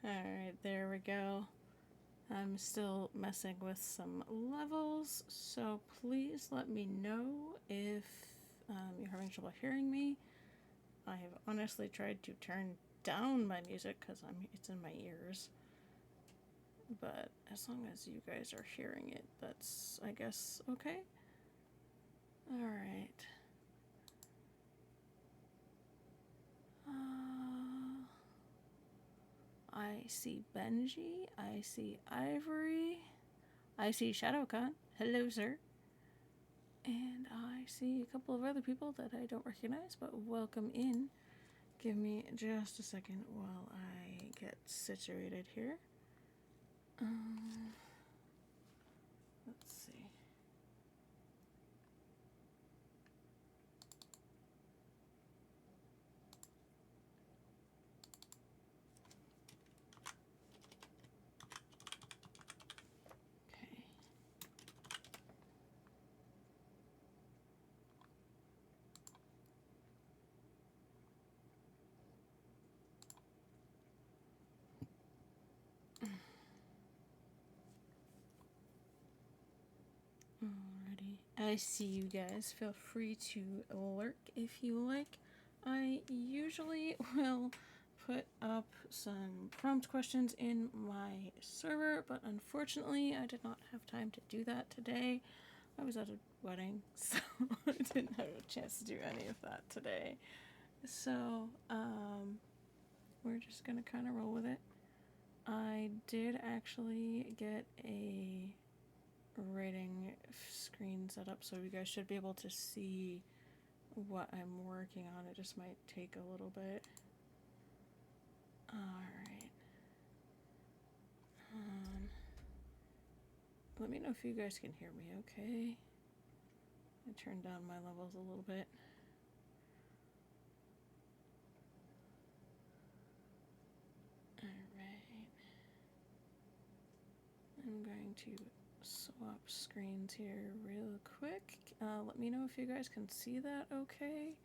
Alright, there we go. I'm still messing with some levels, so please let me know if you're having trouble hearing me. I have honestly tried to turn down my music because it's in my ears. But as long as you guys are hearing it, that's, I guess, okay? Alright. I see Benji, I see Ivory, I see Shadowcon. Hello, sir. And I see a couple of other people that I don't recognize, but welcome in. Give me just a second while I get situated here. Let's see. Okay. Alrighty. I see you guys. Feel free to lurk if you like. I usually will put up some prompt questions in my server, but unfortunately I did not have time to do that today. I was at a wedding, so I didn't have a chance to do any of that today. So, we're just gonna kind of roll with it. I did actually get a writing screen set up, so you guys should be able to see what I'm working on. It just might take a little bit. Alright. Let me know if you guys can hear me okay. I turned down my levels a little bit. Alright. I'm going to swap screens here real quick. Let me know if you guys can see that okay.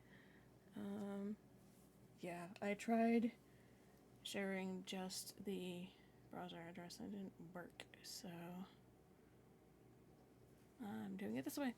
Yeah, I tried sharing just the browser address and it didn't work, so I'm doing it this way.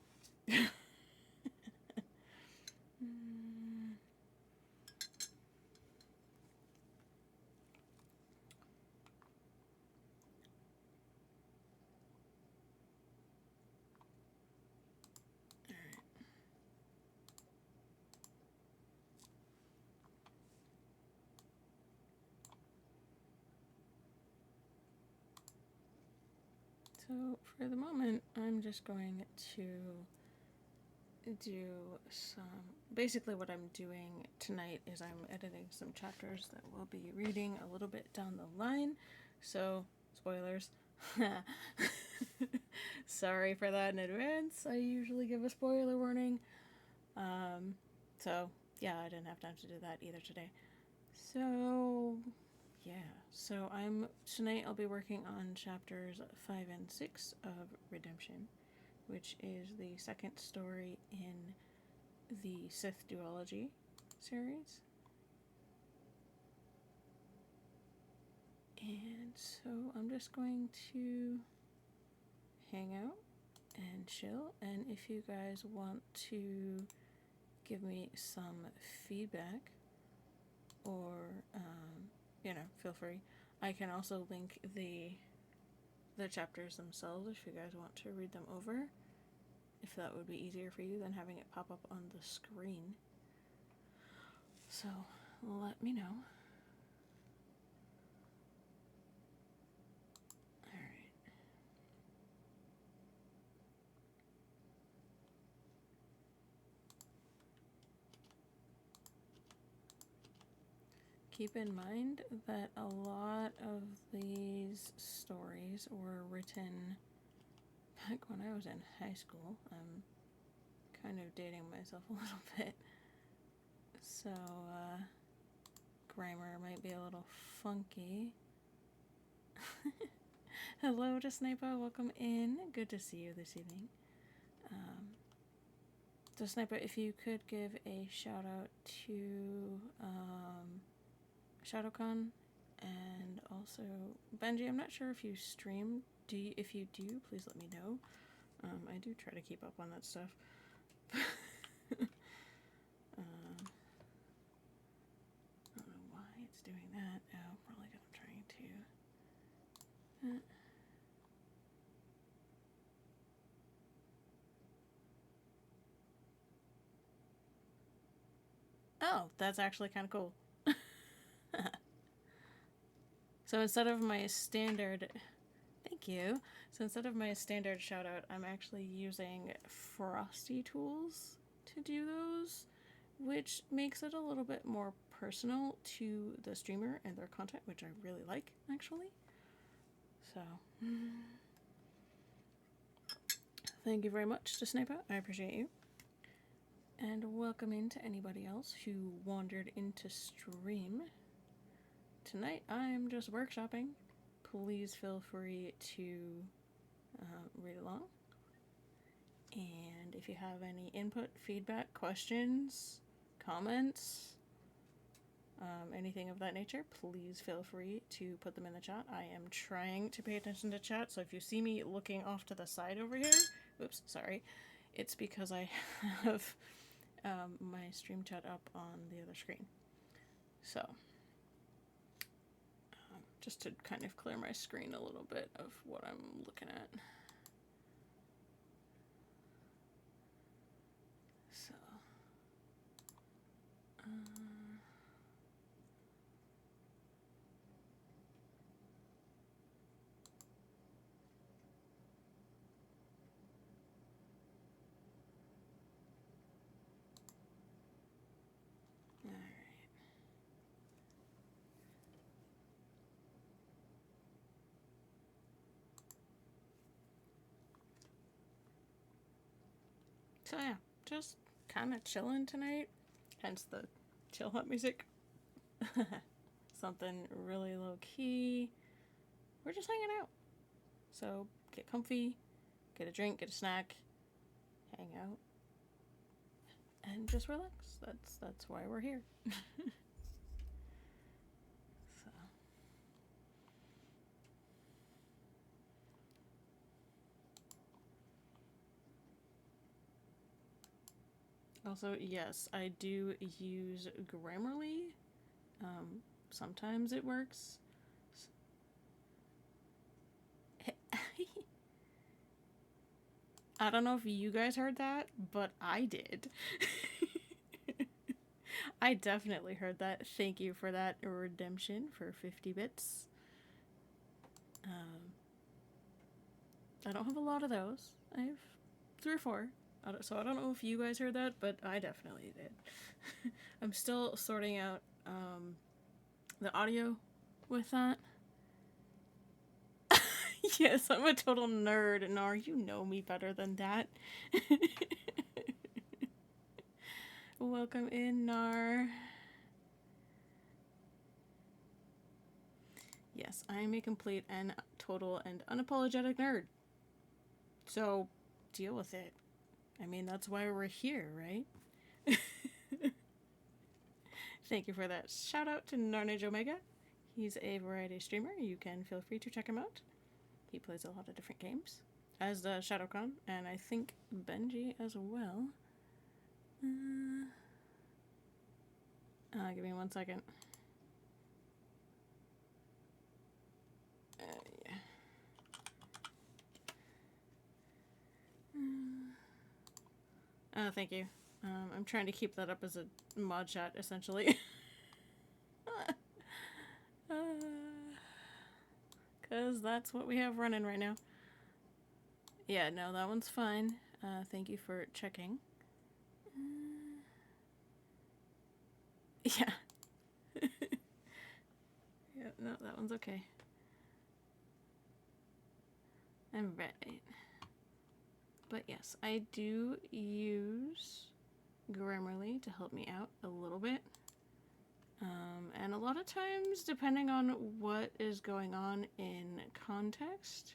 So for the moment, I'm just going to do some... Basically what I'm doing tonight is I'm editing some chapters that we'll be reading a little bit down the line. So, spoilers. Sorry for that in advance. I usually give a spoiler warning. So, yeah, I didn't have time to do that either today. So, yeah. So tonight I'll be working on chapters 5 and 6 of Redemption, which is the second story in the Sith duology series. And so I'm just going to hang out and chill, and if you guys want to give me some feedback or feel free. I can also link the chapters themselves if you guys want to read them over, if that would be easier for you than having it pop up on the screen. So let me know. Alright. Keep in mind that a lot of these stories were written back when I was in high school. I'm kind of dating myself a little bit. So, grammar might be a little funky. Hello to Sniper, welcome in. Good to see you this evening. So Sniper, if you could give a shout out to Shadowcon And also, Benji, I'm not sure if you stream. If you do, please let me know. I do try to keep up on that stuff. I don't know why it's doing that. Oh, probably because I'm trying to. Oh, that's actually kind of cool. So instead of my standard, thank you. So instead of my standard shout out, I'm actually using Frosty tools to do those, which makes it a little bit more personal to the streamer and their content, which I really like, actually. So, thank you very much to Sniper. I appreciate you. And welcome in to anybody else who wandered into stream. Tonight I'm just workshopping. Please feel free to read along. And if you have any input, feedback, questions, comments, anything of that nature, please feel free to put them in the chat. I am trying to pay attention to chat, so if you see me looking off to the side over here, oops, sorry, it's because I have my stream chat up on the other screen. So, just to kind of clear my screen a little bit of what I'm looking at. So, alright. So yeah, just kind of chilling tonight, hence the chill hut music. Something really low key. We're just hanging out. So get comfy, get a drink, get a snack, hang out, and just relax. That's why we're here. So. Also, yes, I do use Grammarly. Sometimes it works. I don't know if you guys heard that, but I did. I definitely heard that. Thank you for that redemption for 50 bits. I don't have a lot of those. I have 3 or 4. So I don't know if you guys heard that, but I definitely did. I'm still sorting out the audio with that. Yes, I'm a total nerd, Nar. You know me better than that. Welcome in, Nar. Yes, I am a complete and total and unapologetic nerd. So, deal with it. I mean, that's why we're here, right? Thank you for that. Shout out to Narnage Omega. He's a variety streamer. You can feel free to check him out. He plays a lot of different games, as does Shadowcon, and I think Benji as well. Give me 1 second. Yeah. Thank you. I'm trying to keep that up as a mod chat, essentially. Because that's what we have running right now. Yeah, no, that one's fine. Thank you for checking. Yeah. Yeah, no, that one's okay. I'm ready. But yes, I do use Grammarly to help me out a little bit. And a lot of times, depending on what is going on in context,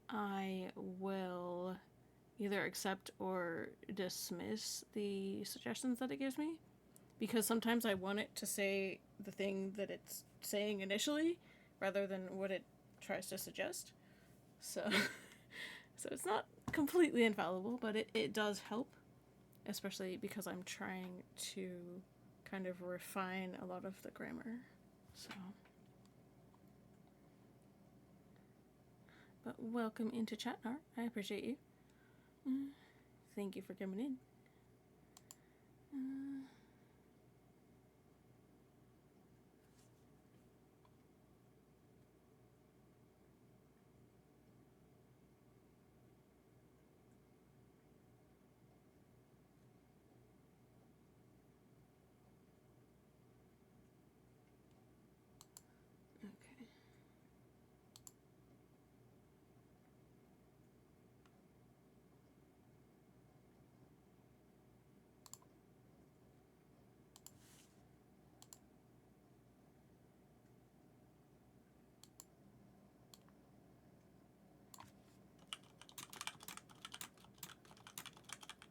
I will either accept or dismiss the suggestions that it gives me. because sometimes I want it to say the thing that it's saying initially rather than what it tries to suggest. So, so it's not completely infallible, but it does help, especially because I'm trying to kind of refine a lot of the grammar. So, but welcome into Chatnar. I appreciate you. Thank you for coming in. Okay.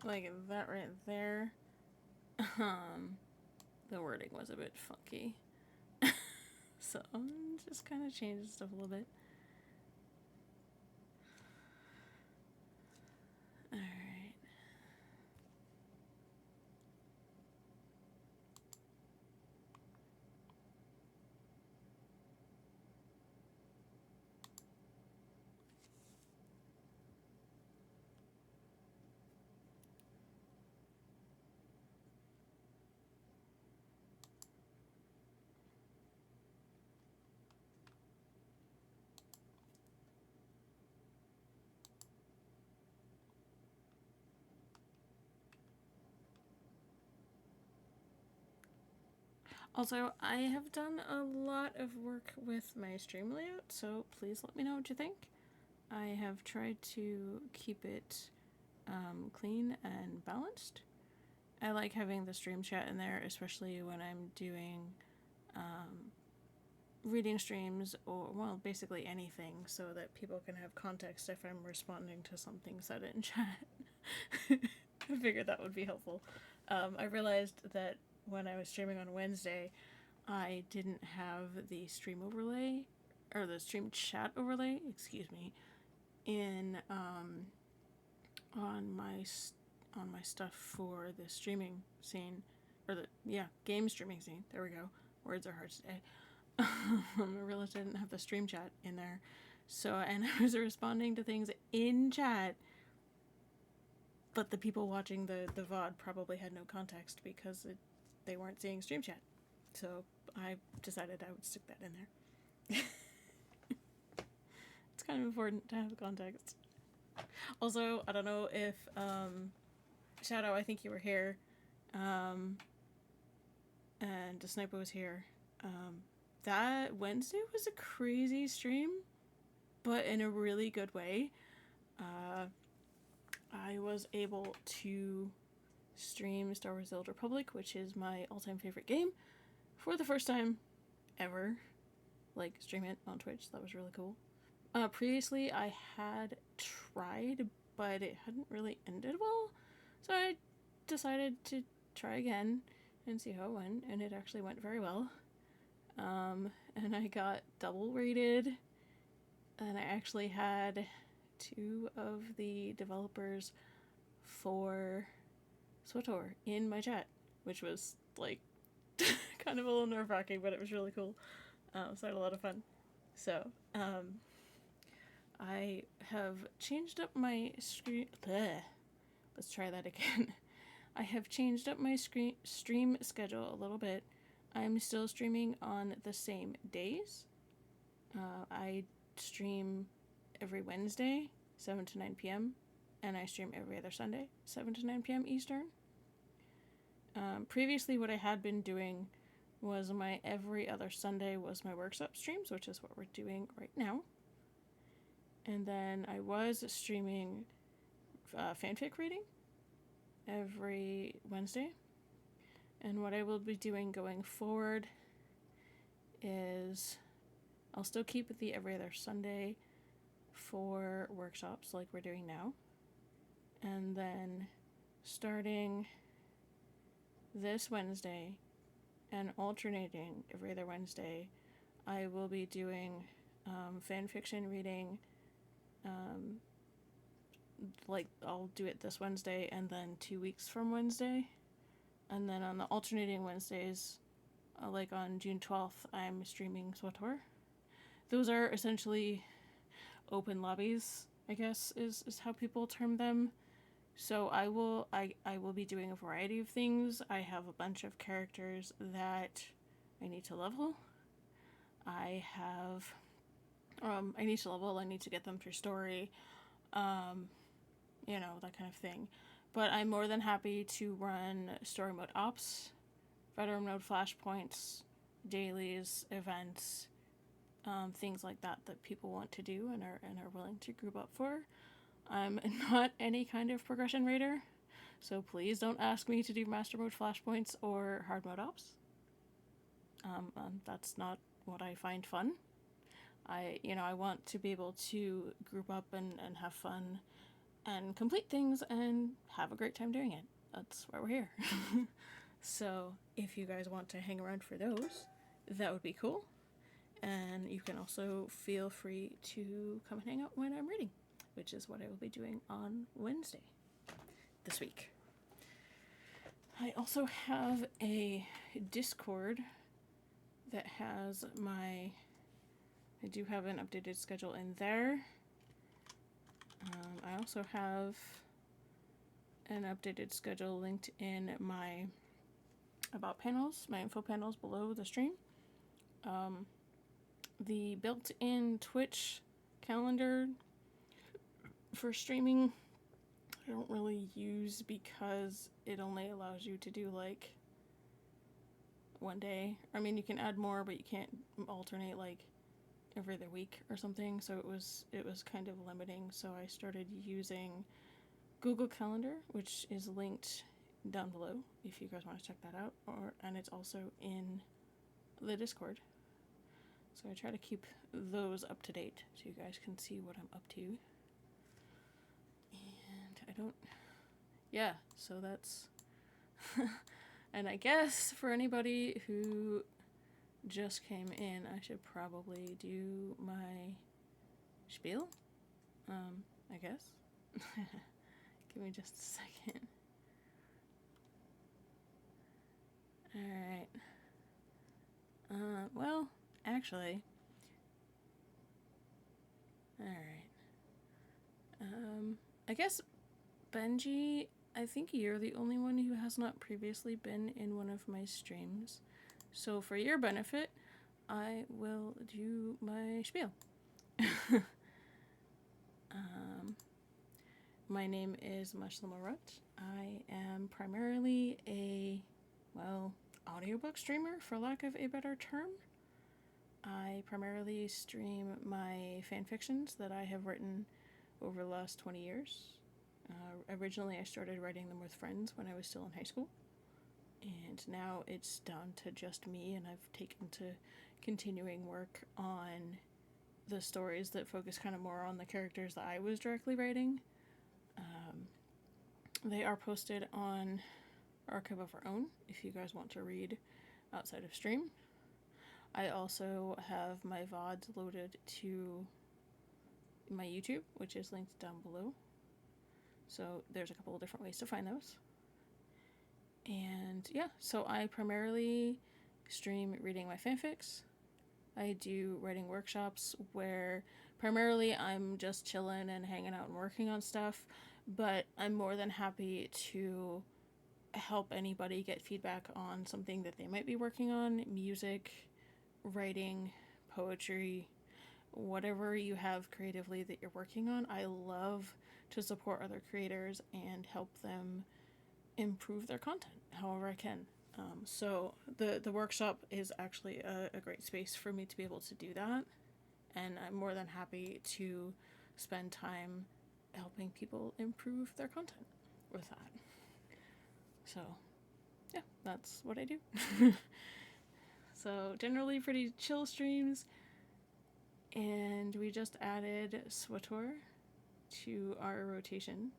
Like that right there. The wording was a bit funky. So just kind of changed stuff a little bit. Alright. Also, I have done a lot of work with my stream layout, so please let me know what you think. I have tried to keep it clean and balanced. I like having the stream chat in there, especially when I'm doing reading streams or, well, basically anything, so that people can have context if I'm responding to something said in chat. I figured that would be helpful. I realized that when I was streaming on Wednesday, I didn't have the stream overlay, or the stream chat overlay, excuse me, in on my stuff for the streaming scene, or the game streaming scene. There we go. Words are hard today. I realized I didn't have the stream chat in there, so and I was responding to things in chat. But the people watching the VOD probably had no context because they weren't seeing stream chat. So I decided I would stick that in there. It's kind of important to have context. Also, I don't know if Shadow, I think you were here, and the Sniper was here. That Wednesday was a crazy stream, but in a really good way. I was able to stream Star Wars The Old Republic, which is my all-time favorite game, for the first time ever. Like, stream it on Twitch. That was really cool. Previously, I had tried, but it hadn't really ended well, so I decided to try again and see how it went, and it actually went very well. And I got double rated, and I actually had 2 of the developers for SWTOR in my chat, which was like kind of a little nerve-wracking, but it was really cool. So I had a lot of fun. So I have changed up my screen. Let's try that again. I have changed up my stream schedule a little bit. I'm still streaming on the same days. I stream every Wednesday, 7 to 9 p.m., and I stream every other Sunday, 7 to 9 p.m. Eastern. Previously, what I had been doing was my every other Sunday was my workshop streams, which is what we're doing right now. And then I was streaming fanfic reading every Wednesday. And what I will be doing going forward is I'll still keep it the every other Sunday for workshops like we're doing now. And then starting this Wednesday and alternating every other Wednesday, I will be doing fan fiction reading. Like, I'll do it this Wednesday and then 2 weeks from Wednesday. And then on the alternating Wednesdays, like on June 12th, I'm streaming SWTOR. Those are essentially open lobbies, I guess, is how people term them. So I will be doing a variety of things. I have a bunch of characters that I need to level. I need to level, I need to get them through story, that kind of thing. But I'm more than happy to run story mode ops, veteran mode flashpoints, dailies, events, things like that people want to do and are willing to group up for. I'm not any kind of progression raider, so please don't ask me to do master mode flashpoints or hard mode ops. That's not what I find fun. I want to be able to group up and have fun and complete things and have a great time doing it. That's why we're here. So if you guys want to hang around for those, that would be cool. And you can also feel free to come and hang out when I'm reading, which is what I will be doing on Wednesday this week. I also have a Discord that has I do have an updated schedule in there. I also have an updated schedule linked in my about panels, my info panels below the stream. The built-in Twitch calendar for streaming I don't really use because it only allows you to do like one day. I mean, you can add more, but you can't alternate like every other week or something, so it was kind of limiting. So I started using Google Calendar, which is linked down below if you guys want to check that out, and it's also in the Discord. So I try to keep those up to date so you guys can see what I'm up to. And so that's and I guess for anybody who just came in, I should probably do my spiel. I guess. Give me just a second. Alright. Well, actually. Alright. I guess, Benji, I think you're the only one who has not previously been in one of my streams. So for your benefit, I will do my spiel. My name is Meshla. I am primarily a, audiobook streamer, for lack of a better term. I primarily stream my fanfictions that I have written over the last 20 years. Originally, I started writing them with friends when I was still in high school. And now it's down to just me, and I've taken to continuing work on the stories that focus kind of more on the characters that I was directly writing. They are posted on Archive of Our Own if you guys want to read outside of stream. I also have my VODs loaded to my YouTube, which is linked down below. So there's a couple of different ways to find those. And so I primarily stream reading my fanfics. I do writing workshops where primarily I'm just chilling and hanging out and working on stuff, but I'm more than happy to help anybody get feedback on something that they might be working on, music, writing, poetry, whatever you have creatively that you're working on. I love to support other creators and help them improve their content however I can. So the workshop is actually a great space for me to be able to do that, and I'm more than happy to spend time helping people improve their content with that. So that's what I do. So generally pretty chill streams, and we just added SWTOR to our rotation.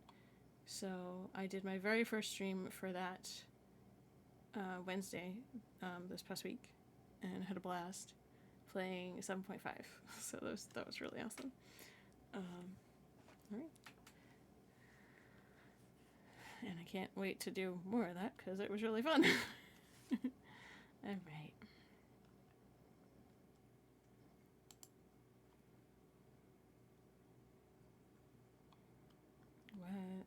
So I did my very first stream for that Wednesday, this past week, and had a blast playing 7.5. So that was really awesome. All right. And I can't wait to do more of that because it was really fun. All right. What?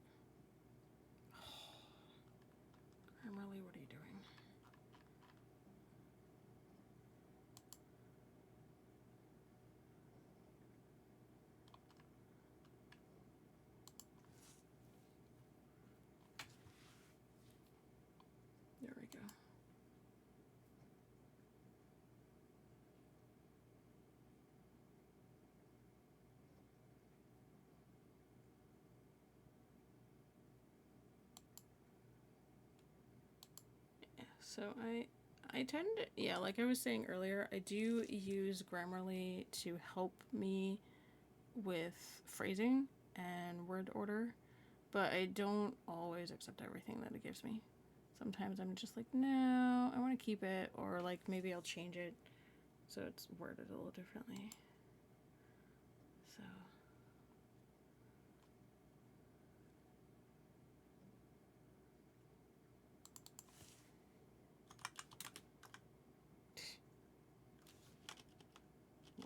Grammarly, what are you doing? There we go. So I tend to, yeah, like I was saying earlier, I do use Grammarly to help me with phrasing and word order, but I don't always accept everything that it gives me. Sometimes I'm just like, no, I want to keep it, or like maybe I'll change it so it's worded a little differently. So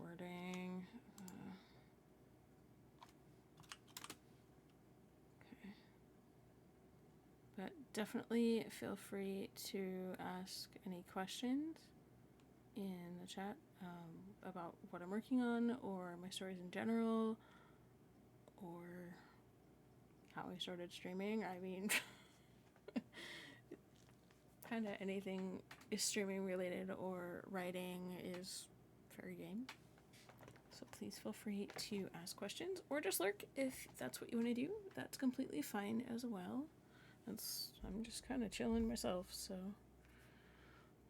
wording. Okay. But definitely feel free to ask any questions in the chat about what I'm working on, or my stories in general, or how I started streaming. I mean, kind of anything is streaming related or writing is fair game. So please feel free to ask questions or just lurk if that's what you want to do. That's completely fine as well. I'm just kind of chilling myself, so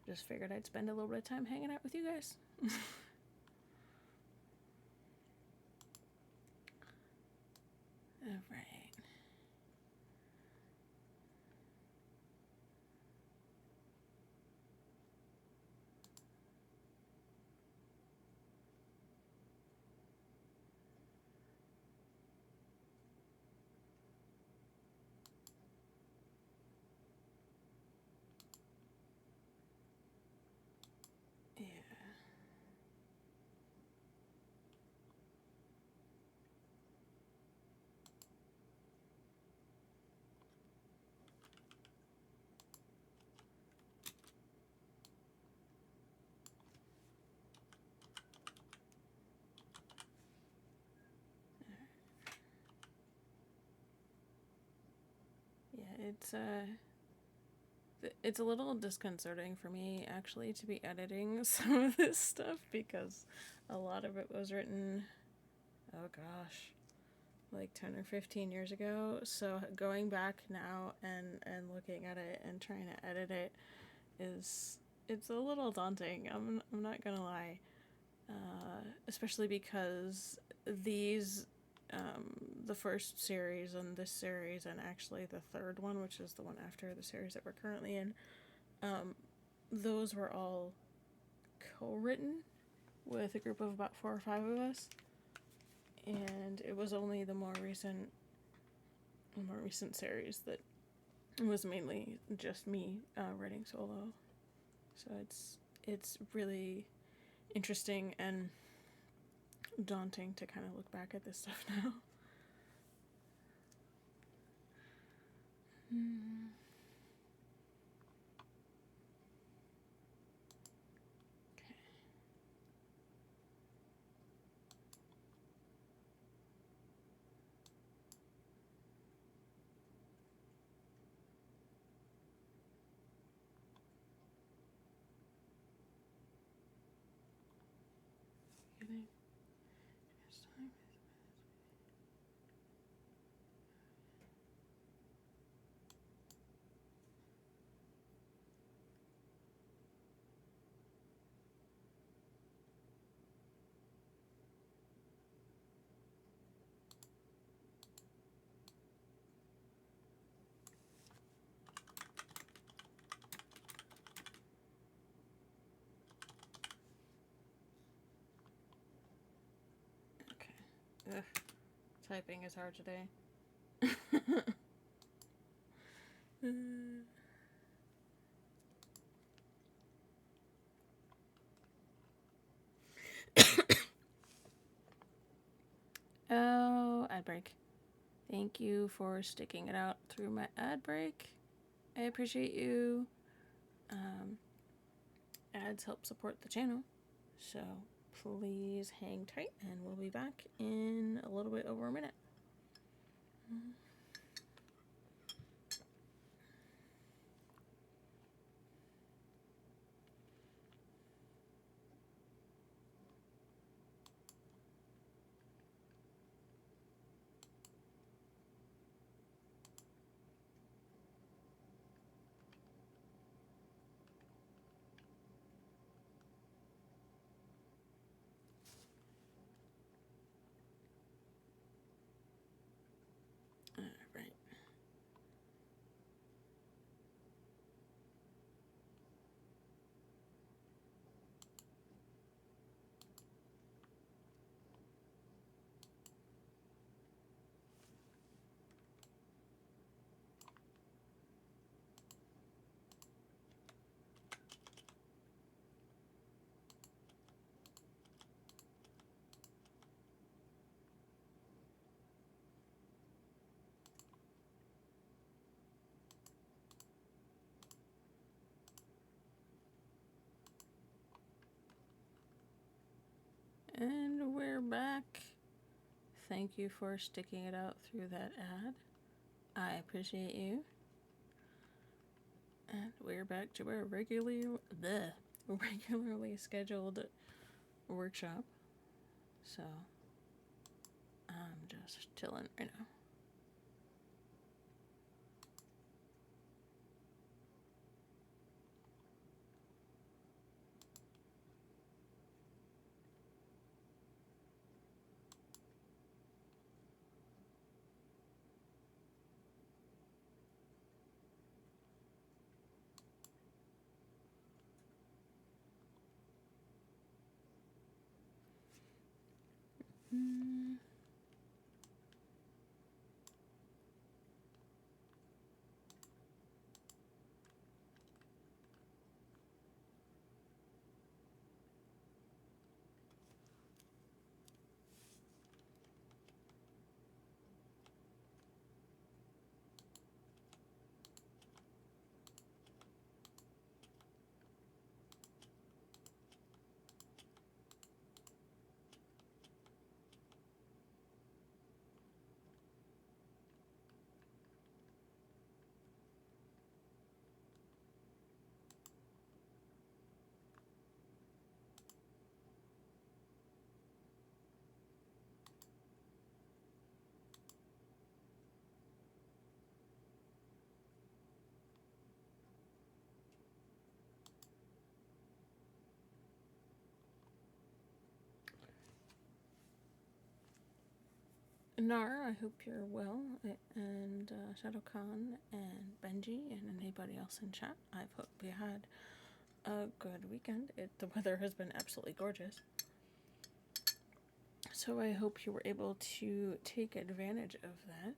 just figured I'd spend a little bit of time hanging out with you guys. All right. Yeah. Yeah, it's a little disconcerting for me actually to be editing some of this stuff because a lot of it was written, oh gosh, like 10 or 15 years ago. So going back now and looking at it and trying to edit it it's a little daunting. I'm not gonna lie, especially because these the first series and this series, and actually the third one, which is the one after the series that we're currently in, those were all co-written with a group of about 4 or 5 of us, and it was only the more recent series that was mainly just me writing solo. So it's really interesting and daunting to kind of look back at this stuff now. Ugh, typing is hard today. Oh, ad break. Thank you for sticking it out through my ad break. I appreciate you. Ads help support the channel, so please hang tight and we'll be back in a little bit over a minute. All right. And we're back. Thank you for sticking it out through that ad. I appreciate you. And we're back to our regularly scheduled workshop. So I'm just chilling right now. Nar, I hope you're well, and Shadow Khan and Benji and anybody else in chat. I hope you had a good weekend. The weather has been absolutely gorgeous. So I hope you were able to take advantage of that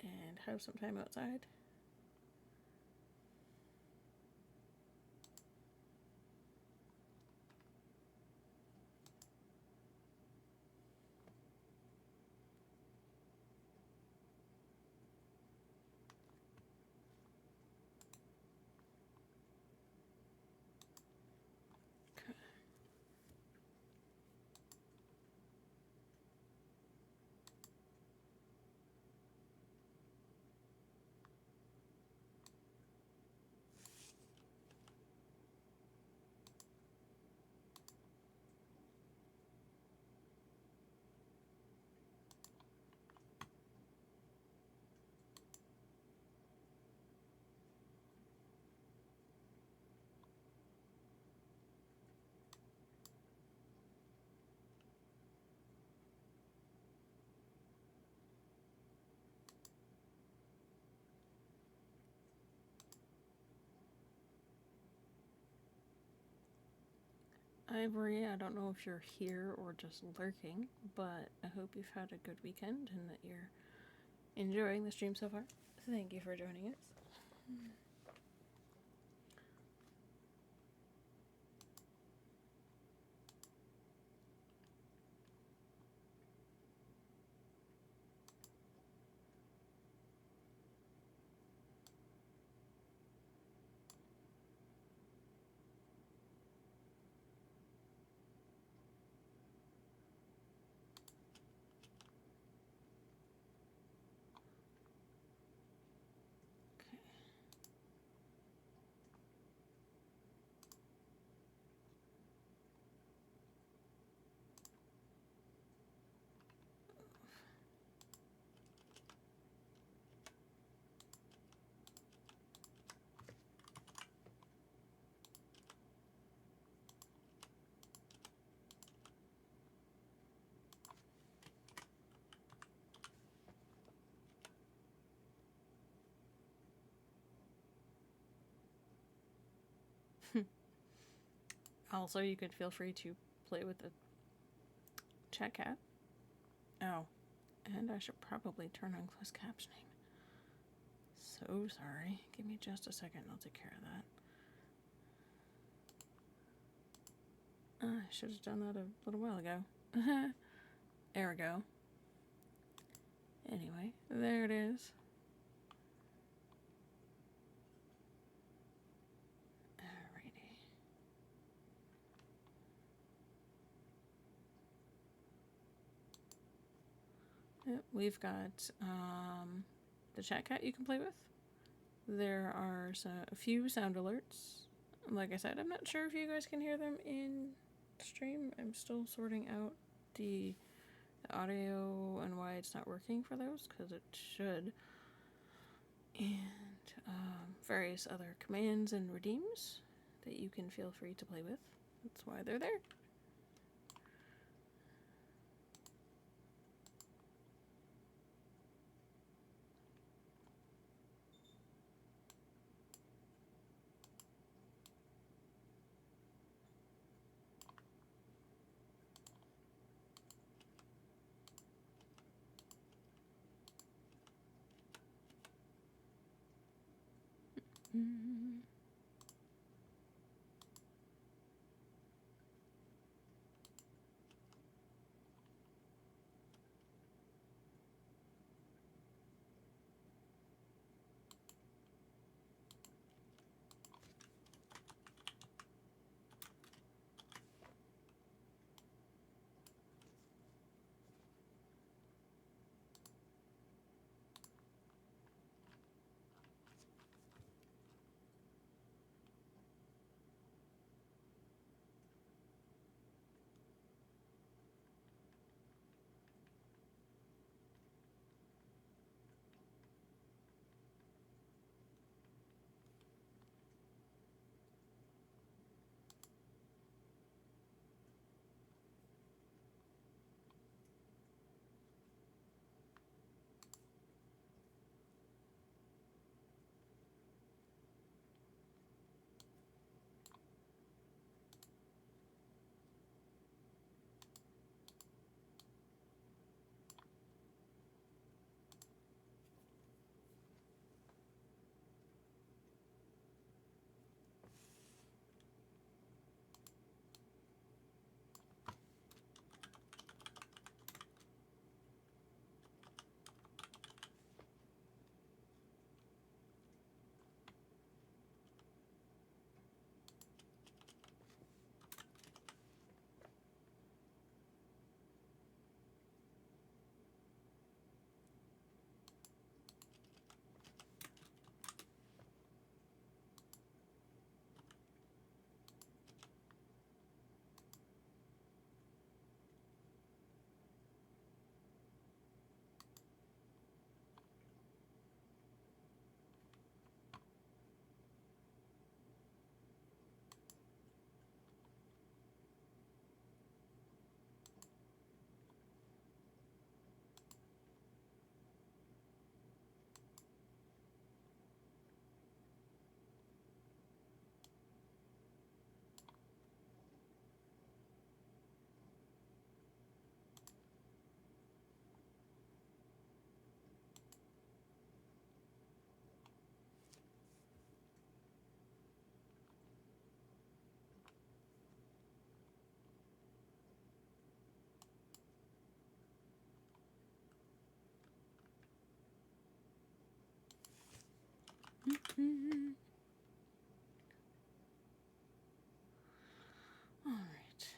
and have some time outside. Ivory, I don't know if you're here or just lurking, but I hope you've had a good weekend and that you're enjoying the stream so far. Thank you for joining us. Also, you could feel free to play with the chat cat. Oh, and I should probably turn on closed captioning. So sorry. Give me just a second and I'll take care of that. I should have done that a little while ago. There we go. Anyway, there it is. Alrighty. Yep, we've got the chat cat you can play with. There are a few sound alerts. Like I said, I'm not sure if you guys can hear them in stream. I'm still sorting out the audio and why it's not working for those, because it should. And various other commands and redeems that you can feel free to play with. That's why they're there. Mm-hmm. All right.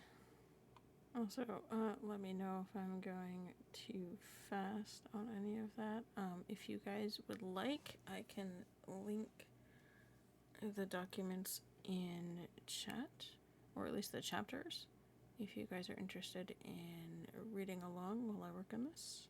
Also, let me know if I'm going too fast on any of that. If you guys would like, I can link the documents in chat, or at least the chapters, if you guys are interested in reading along while I work on this.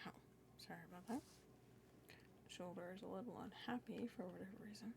Ow. Sorry about that. Shoulder is a little unhappy for whatever reason.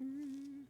Mm-hmm.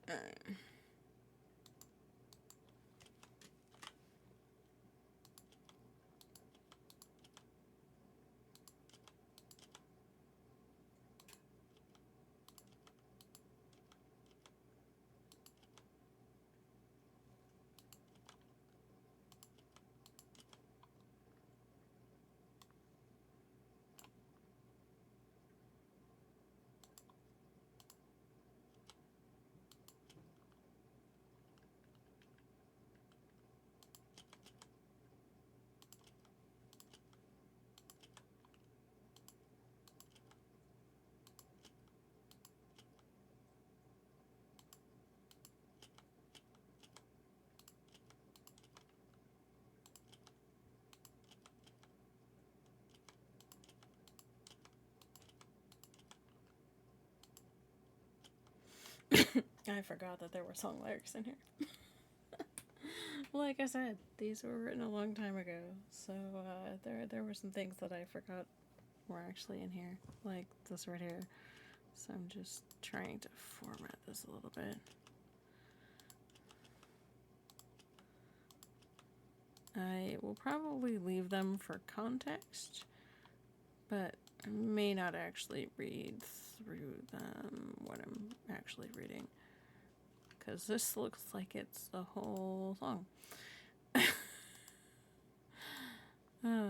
Alright. I forgot that there were song lyrics in here. Like I said, these were written a long time ago, so there were some things that I forgot were actually in here, like this right here. So I'm just trying to format this a little bit. I will probably leave them for context, but I may not actually read through them what I'm actually reading, because this looks like it's the whole song. Alright.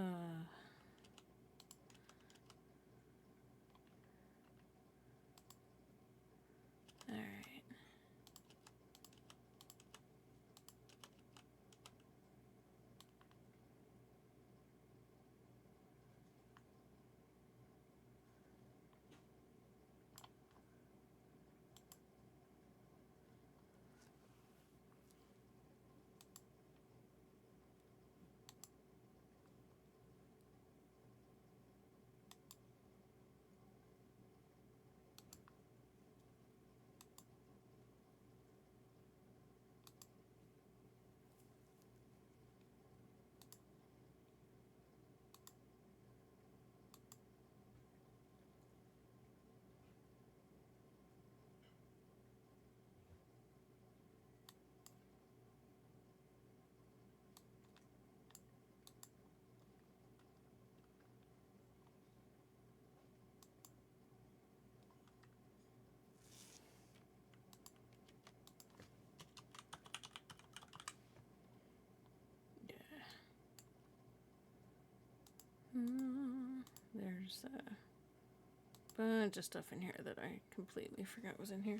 There's a bunch of stuff in here that I completely forgot was in here.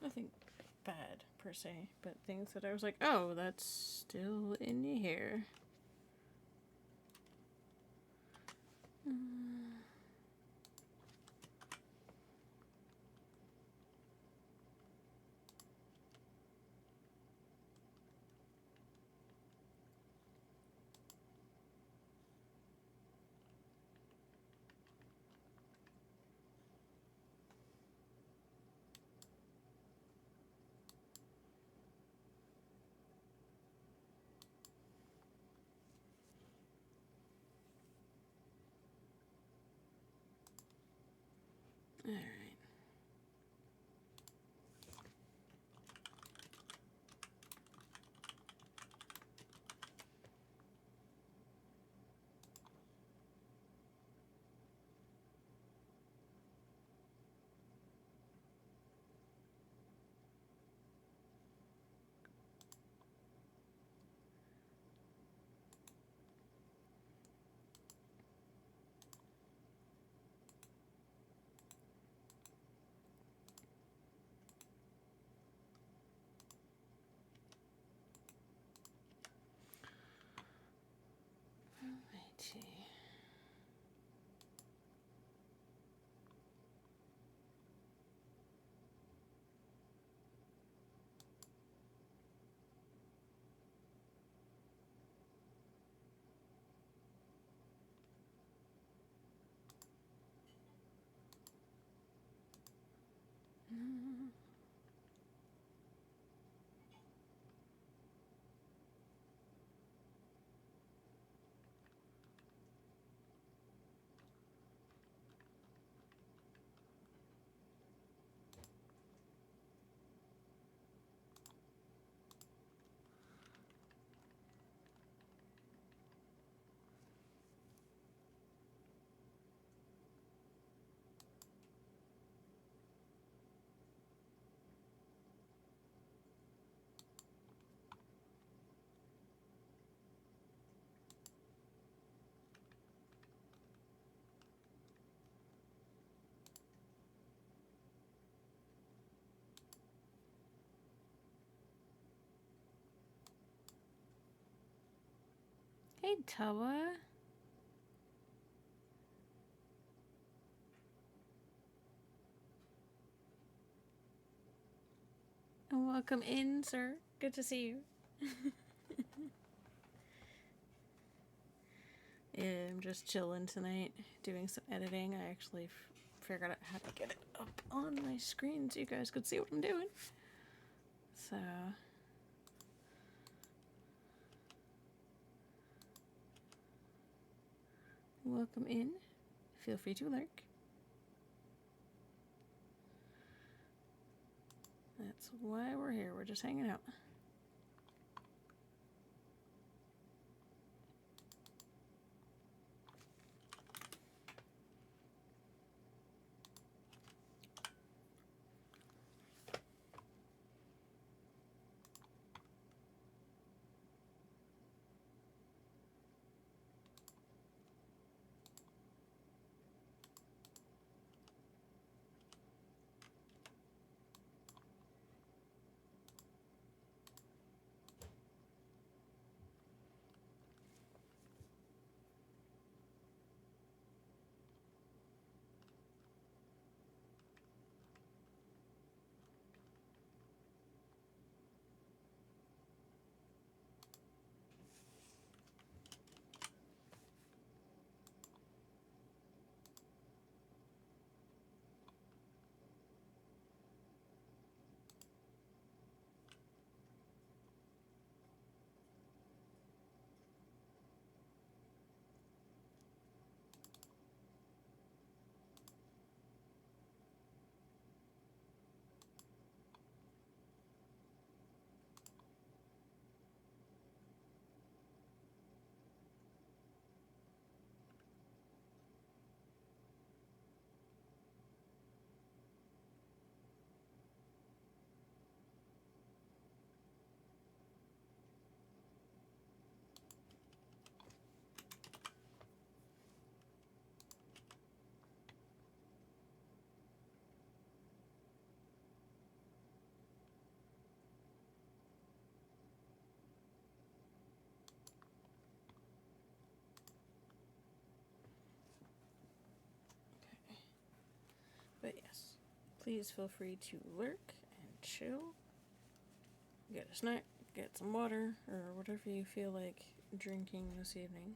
Nothing bad per se, but things that I was like, oh, that's still in here. Alright. Hey, Tawa. And welcome in, sir. Good to see you. Yeah, I'm just chilling tonight, doing some editing. I actually figured out how to get it up on my screen so you guys could see what I'm doing. So, welcome in. Feel free to lurk. That's why we're here. We're just hanging out. But yes, please feel free to lurk and chill. Get a snack, get some water, or whatever you feel like drinking this evening.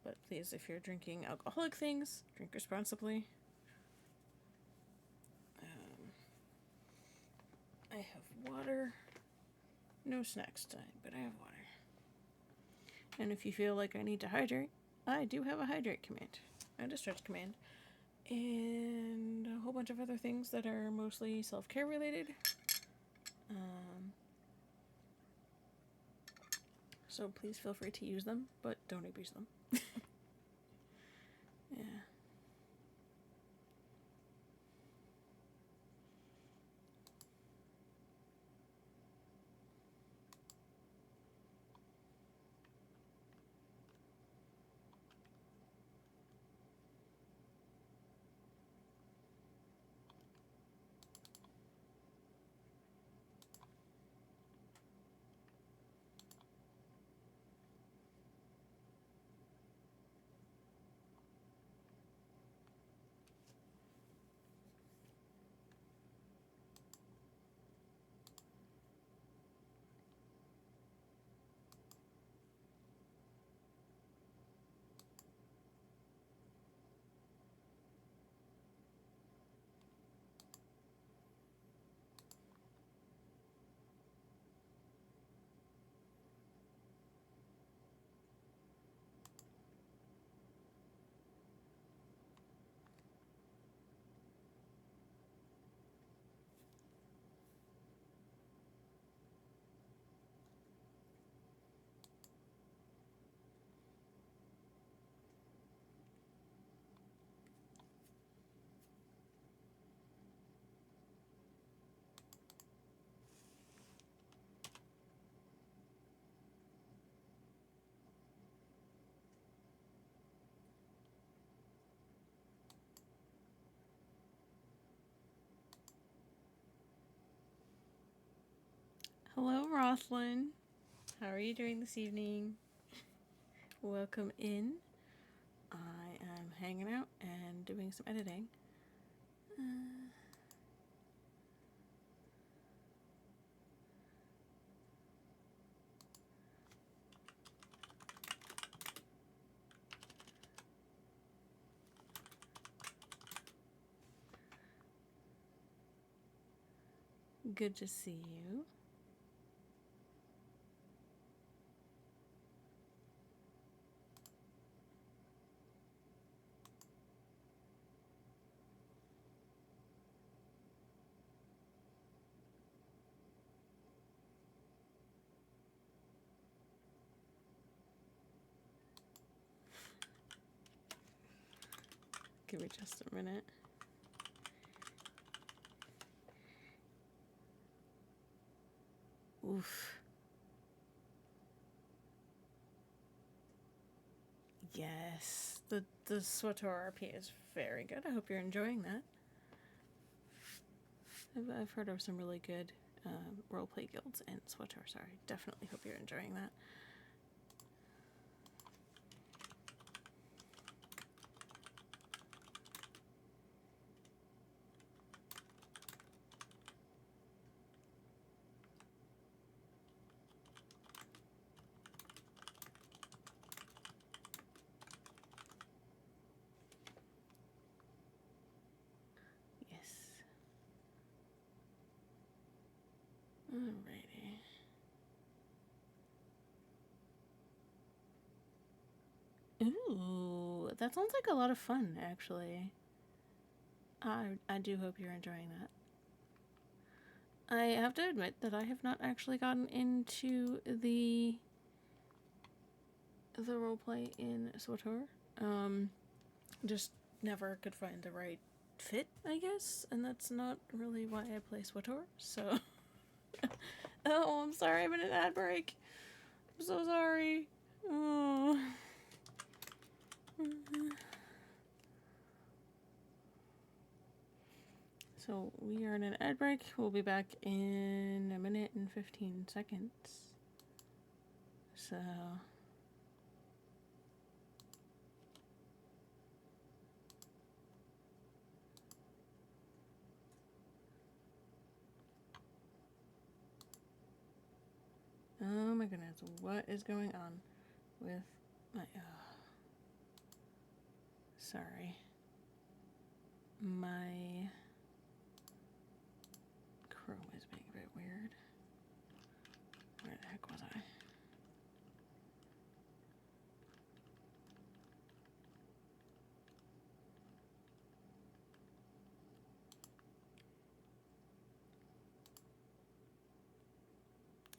But please, if you're drinking alcoholic things, drink responsibly. I have water. No snacks time, but I have water. And if you feel like I need to hydrate, I do have a hydrate command and a stretch command. And a whole bunch of other things that are mostly self-care related. So please feel free to use them, but don't abuse them. Yeah. Hello, Rosalind. How are you doing this evening? welcome in. I am hanging out and doing some editing. Good to see you. Give me just a minute. Oof. Yes, the SWTOR RP is very good. I hope you're enjoying that. I've heard of some really good roleplay guilds in SWTOR, so I definitely hope you're enjoying that. Alrighty. Ooh, that sounds like a lot of fun, actually. I do hope you're enjoying that. I have to admit that I have not actually gotten into the roleplay in SWTOR. Just never could find the right fit, I guess, and that's not really why I play SWTOR, so... Oh, I'm sorry, I'm in an ad break. I'm so sorry. Oh. So we are in an ad break. We'll be back in a minute and 15 seconds. So... Oh my goodness, what is going on with my... Sorry. My Chrome is being a bit weird. Where the heck was I?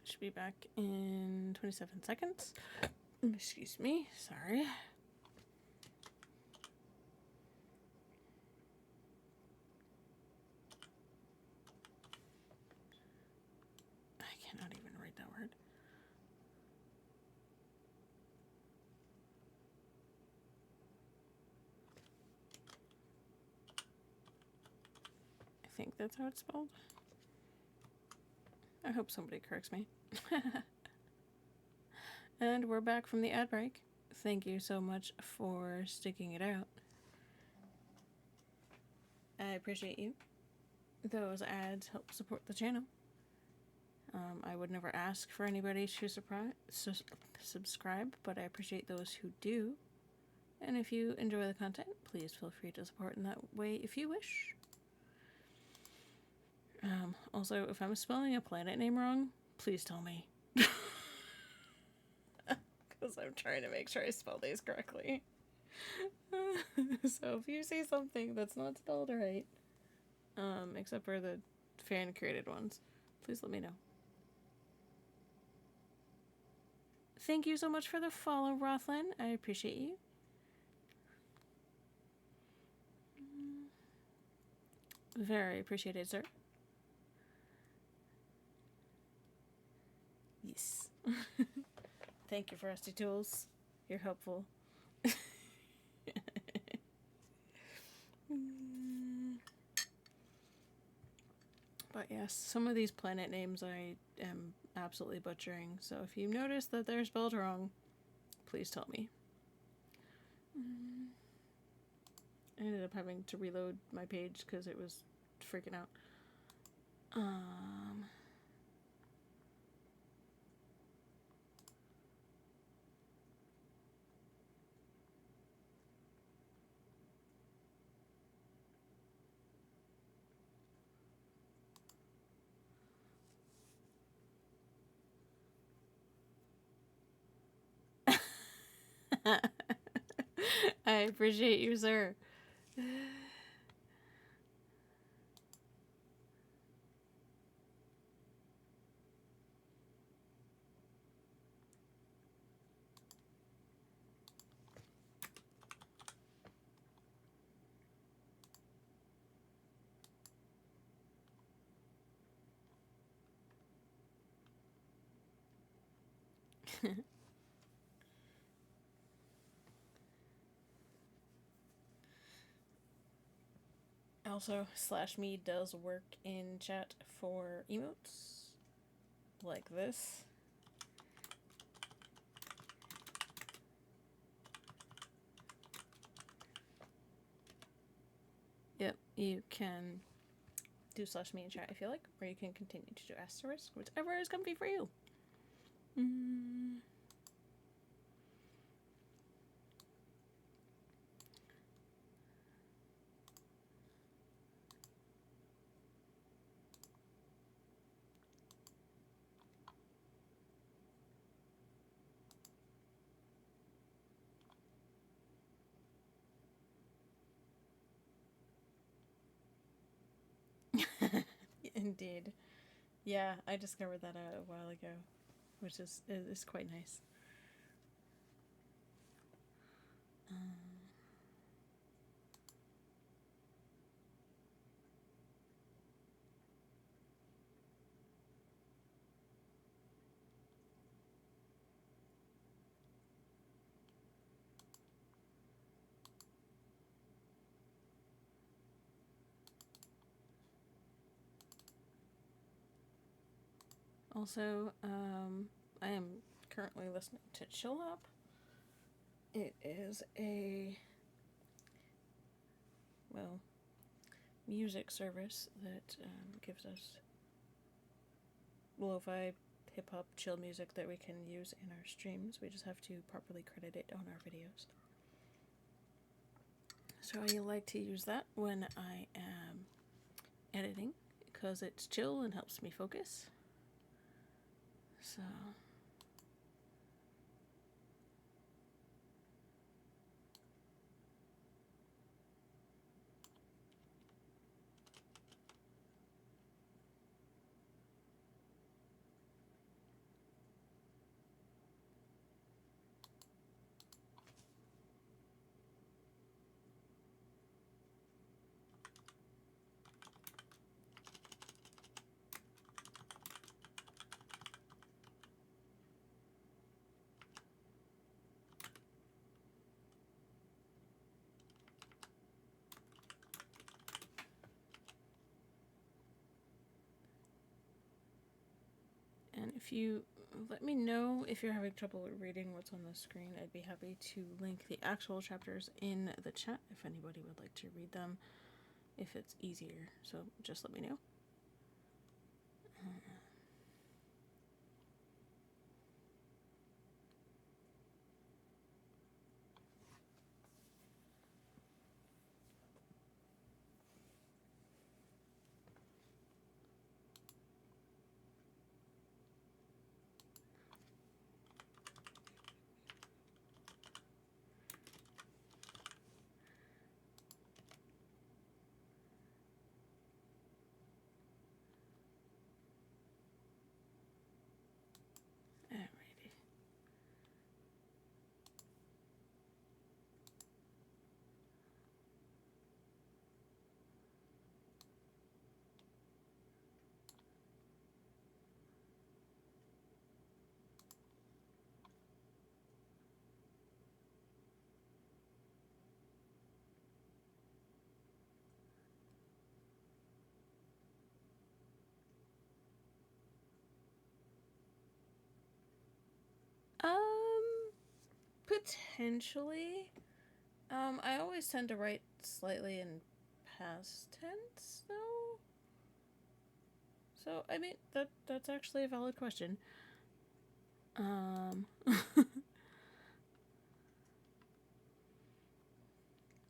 Should be back in 27 seconds. Excuse me, sorry. I cannot even write that word. I think that's how it's spelled. I hope somebody corrects me. And we're back from the ad break. Thank you so much for sticking it out. I appreciate you. Those ads help support the channel. I would never ask for anybody to subscribe, but I appreciate those who do. And if you enjoy the content, please feel free to support in that way if you wish. Also, if I'm spelling a planet name wrong, please tell me. Because I'm trying to make sure I spell these correctly. So if you see something that's not spelled right, except for the fan-created ones, please let me know. Thank you so much for the follow, Rothlin. I appreciate you. Very appreciated, sir. Yes. Thank you for Rusty Tools. You're helpful. But yes, some of these planet names I am absolutely butchering, so if you notice that they're spelled wrong, please tell me. I ended up having to reload my page because it was freaking out. I appreciate you, sir. Also, /me does work in chat for emotes like this. Yep, you can do /me in chat if you like, or you can continue to do asterisk, whichever is comfy for you. Indeed. Yeah, I discovered that a while ago, which is quite nice. Also, I am currently listening to Chill Hop. It is a, well, music service that gives us lo-fi, hip-hop, chill music that we can use in our streams. We just have to properly credit it on our videos. So I like to use that when I am editing because it's chill and helps me focus. So... And if you let me know if you're having trouble reading what's on the screen, I'd be happy to link the actual chapters in the chat if anybody would like to read them, if it's easier. So just let me know. Alrighty. Potentially. I always tend to write slightly in past tense, though. So, I mean, that's actually a valid question.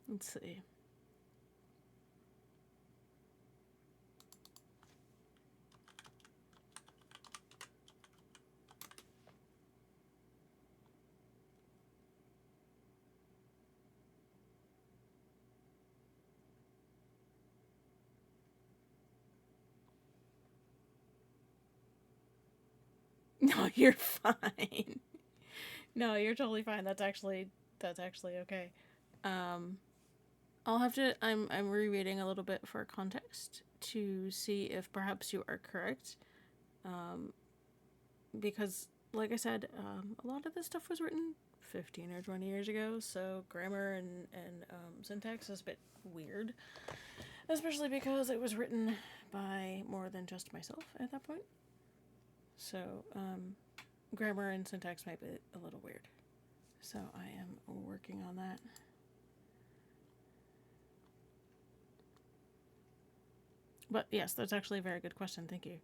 Let's see. No, you're fine. No, you're totally fine. That's actually okay. Um, I'll have to. I'm rereading a little bit for context to see if perhaps you are correct. Um, because, like I said, a lot of this stuff was written 15 or 20 years ago, so grammar and syntax is a bit weird, especially because it was written by more than just myself at that point. So, grammar and syntax might be a little weird. So I am working on that. But yes, that's actually a very good question. Thank you.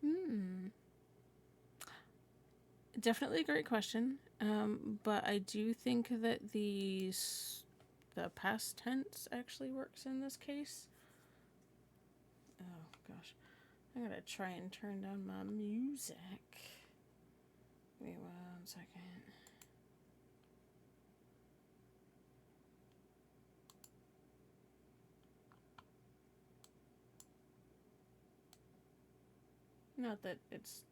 Hmm. Definitely a great question. But I do think that the past tense actually works in this case. Oh gosh, I gotta try and turn down my music. Wait 1 second. Not that it's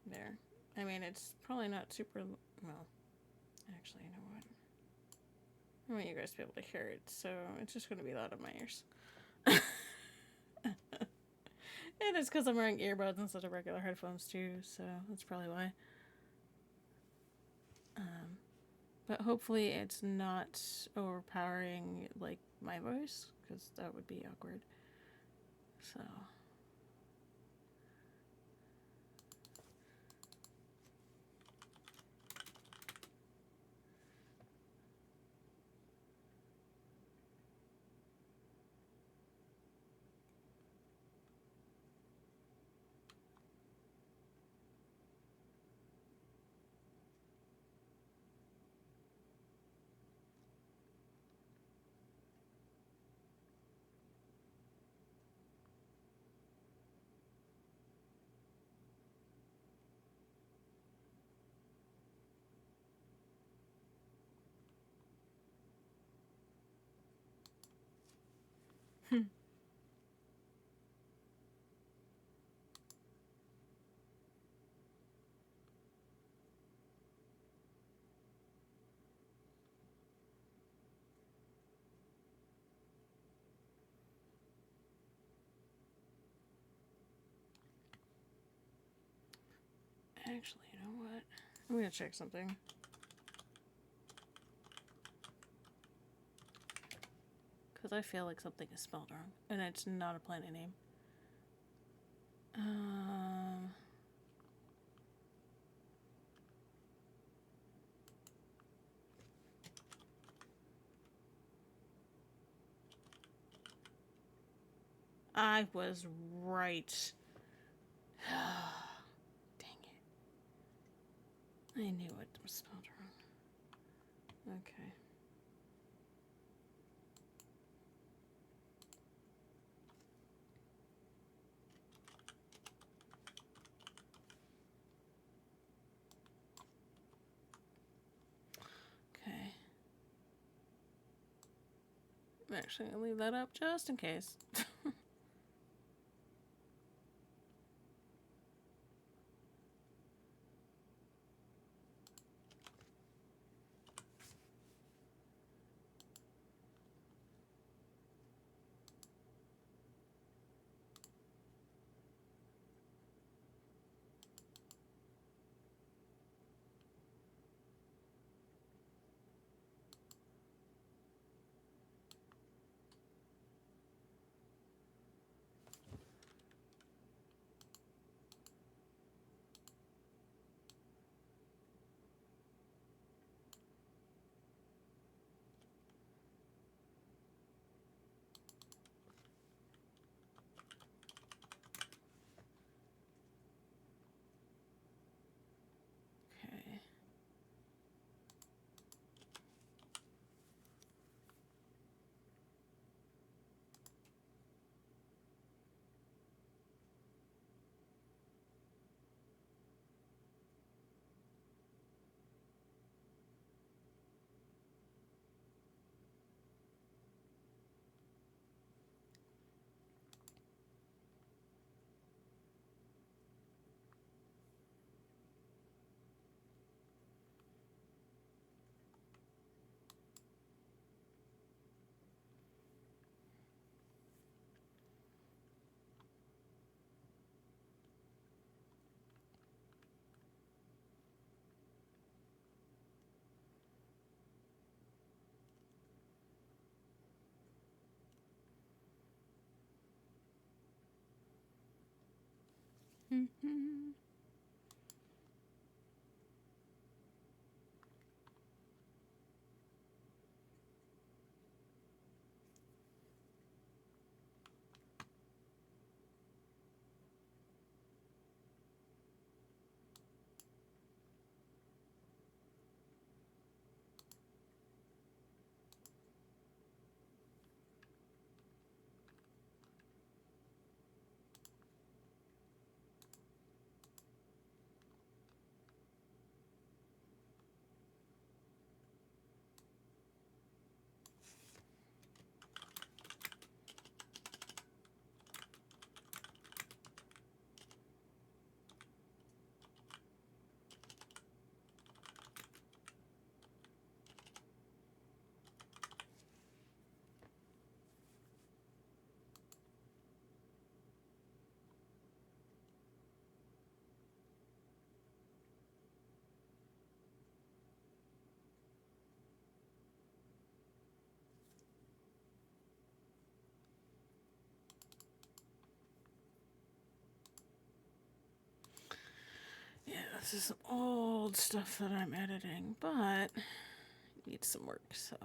there. I mean, it's probably not super well. Actually, you know what? I want you guys to be able to hear it, so it's just going to be loud in my ears. It is because I'm wearing earbuds instead of regular headphones too, so that's probably why. But hopefully it's not overpowering like my voice, because that would be awkward. So. Actually, you know what? I'm gonna check something. Because I feel like something is spelled wrong. And it's not a planet name. I was right. Dang it. I knew it was spelled wrong. Okay. Okay. I'm actually gonna leave that up just in case. Yeah, this is some old stuff that I'm editing, but it needs some work, so.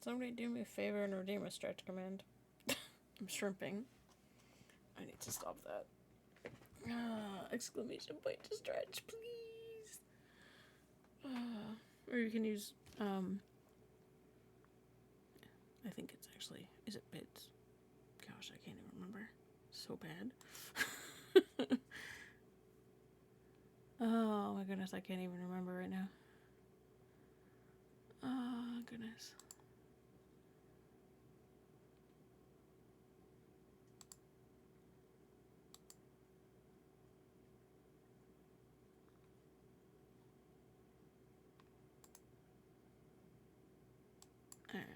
Somebody do me a favor and redeem a stretch command. I'm shrimping. I need to stop that. Exclamation point to stretch, please. Or you can use, I think it's actually, is it bits? Gosh, I can't even remember. So bad. Oh my goodness, I can't even remember right now. Oh goodness. Alright,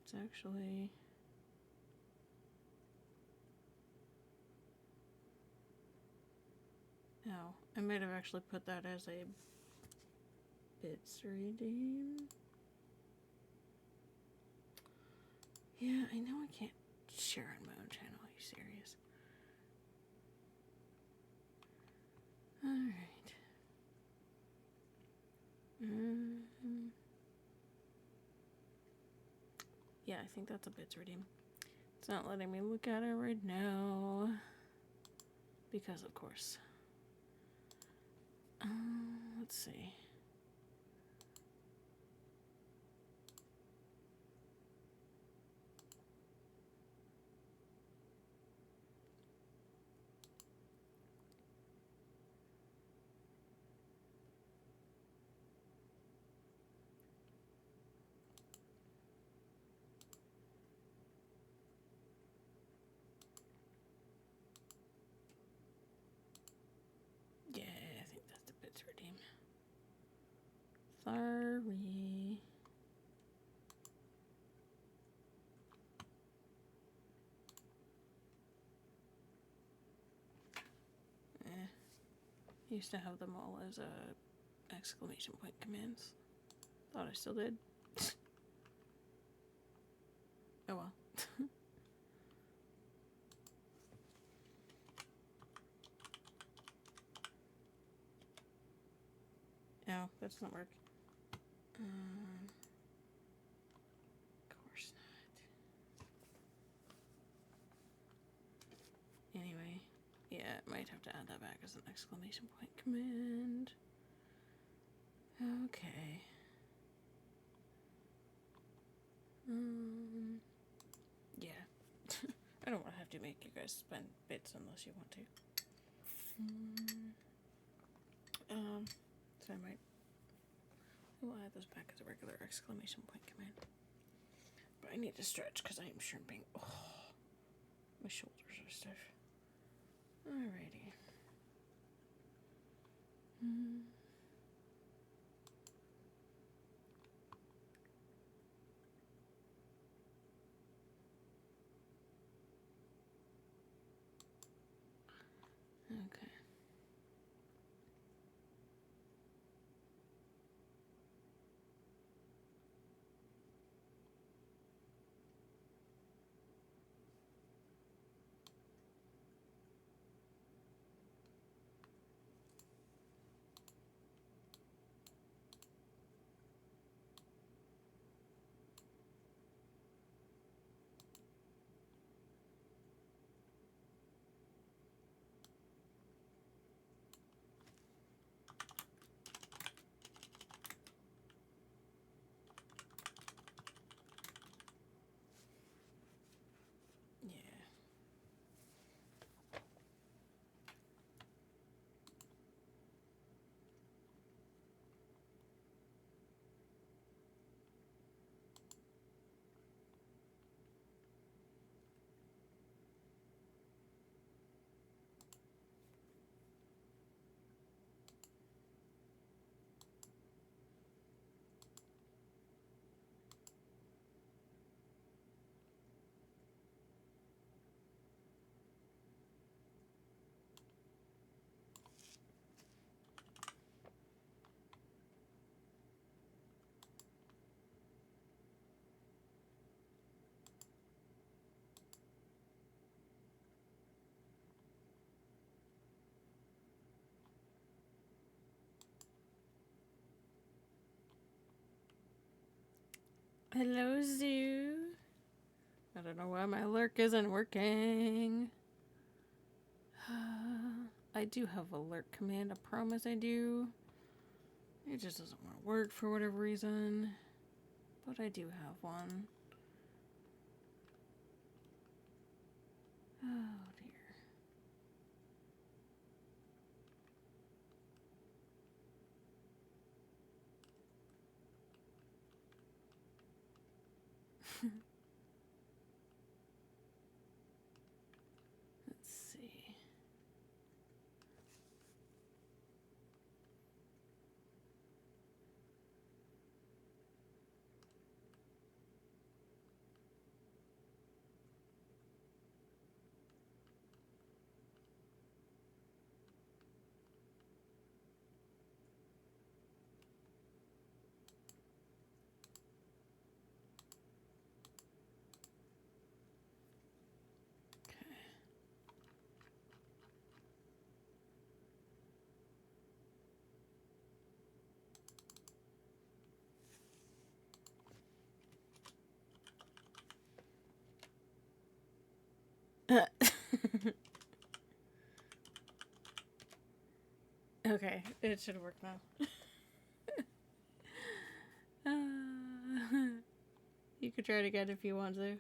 it's actually... No, I might have actually put that as a bits redeem. Yeah, I know I can't share on my own channel. Are you serious? Alright. Yeah, I think that's a bits redeem. It's not letting me look at it right now. Because, of course. Let's see. Yeah, I think that's the bits redeem. Sorry. Used to have them all as exclamation point commands. Thought I still did. Oh well. No, that doesn't work. Of course not. Anyway, yeah, might have to add that back as an exclamation point command. Okay. Yeah. I don't want to have to make you guys spend bits unless you want to. So I will add this back as a regular exclamation point command. But I need to stretch because I am shrimping. Oh, my shoulders are stiff. Alrighty. Okay. Hello, Zoo. I don't know why my lurk isn't working. I do have a lurk command, I promise I do. It just doesn't want to work for whatever reason. But I do have one. Oh dear. Let's see. Okay, it should work now. You could try it again if you want to.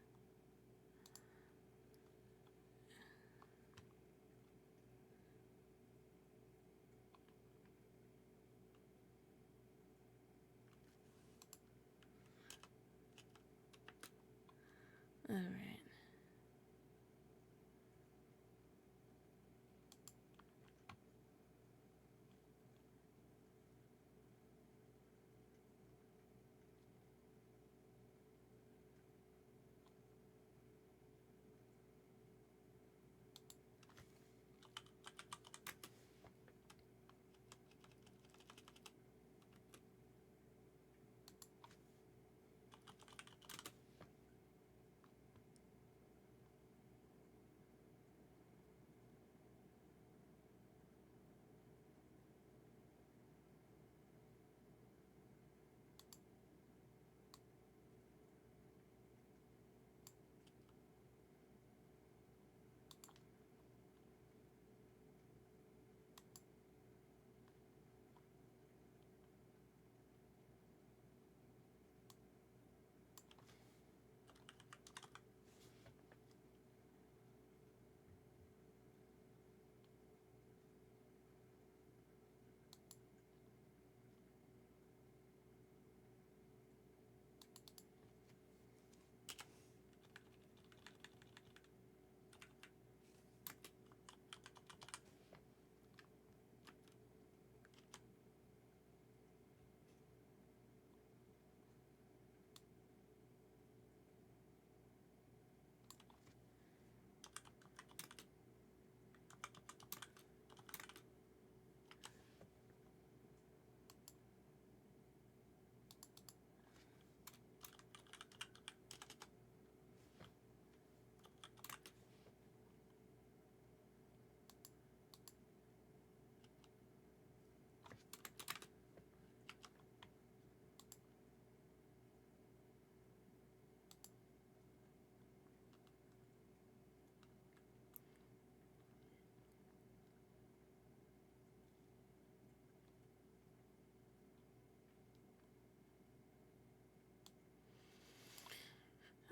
Alright.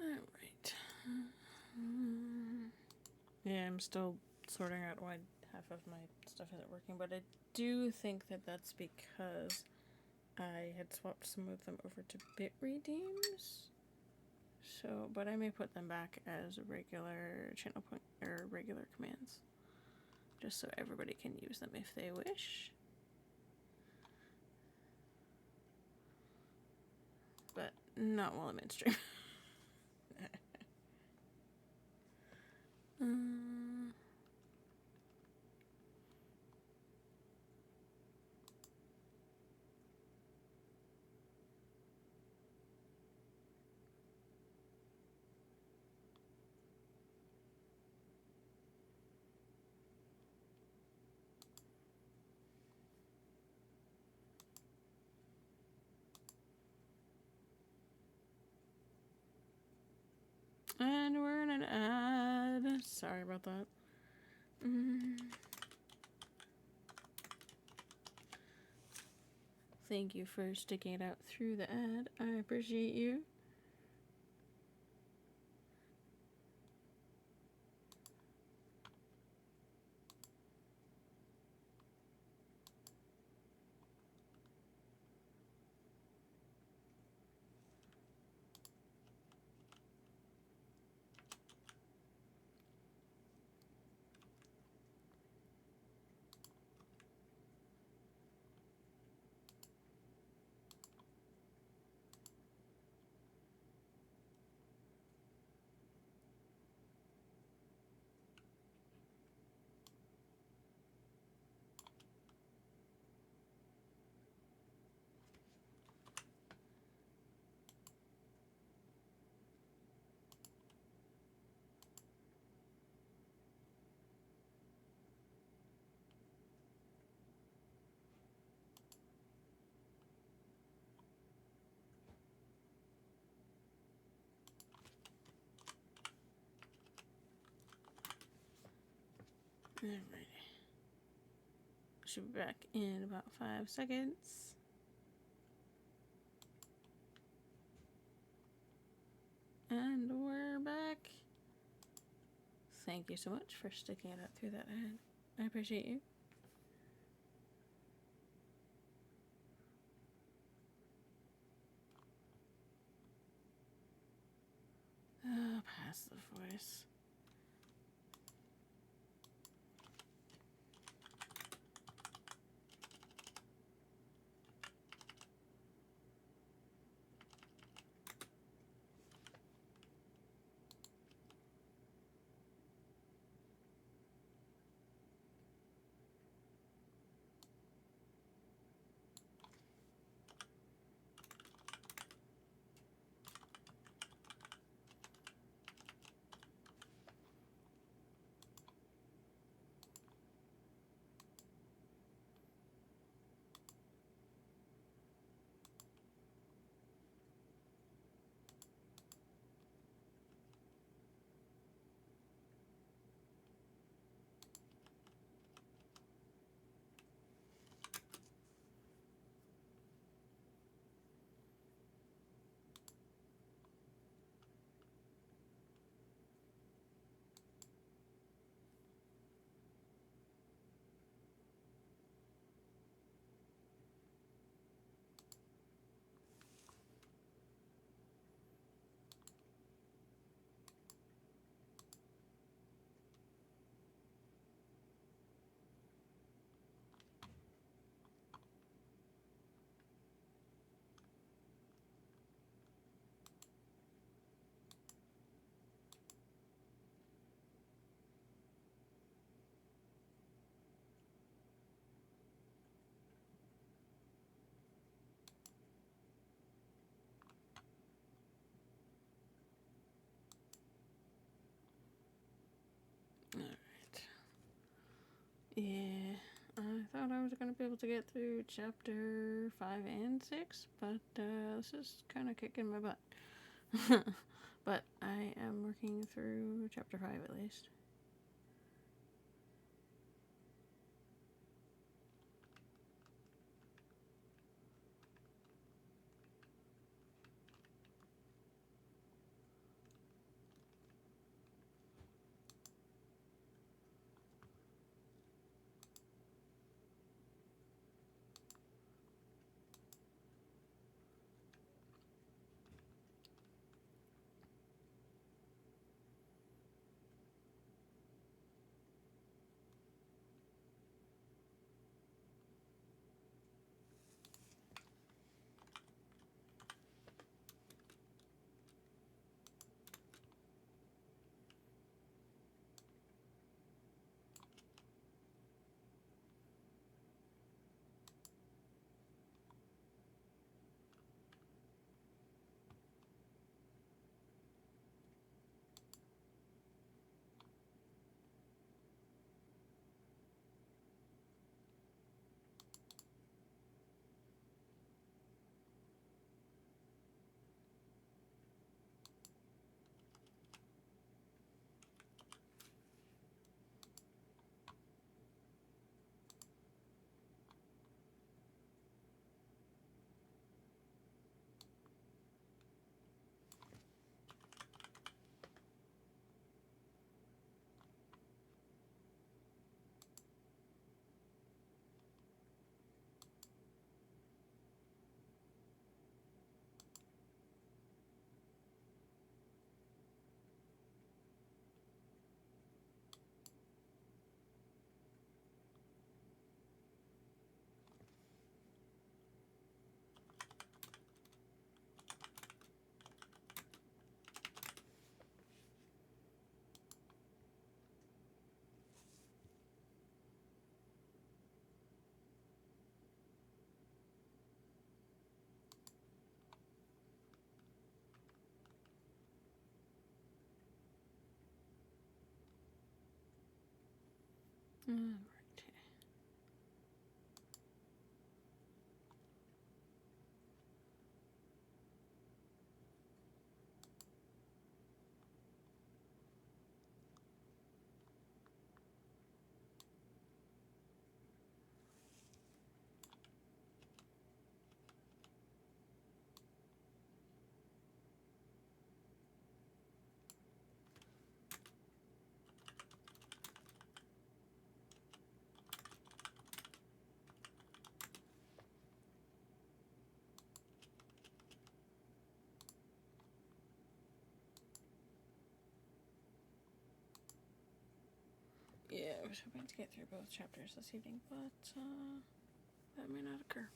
Alright. Yeah, I'm still sorting out why half of my stuff isn't working, but I do think that that's because I had swapped some of them over to bit redeems. So, but I may put them back as regular channel point or regular commands, just so everybody can use them if they wish. But not while I'm in stream. And we're in an ad. Sorry about that. Thank you for sticking it out through the ad. I appreciate you. Alright. Should be back in about 5 seconds. And we're back. Thank you so much for sticking it out through that ad. I appreciate you. Passive voice. Alright. Yeah, I thought I was going to be able to get through chapter 5 and 6, but this is kind of kicking my butt. But I am working through chapter 5 at least. Alright. Yeah, I was hoping to get through both chapters this evening, but that may not occur.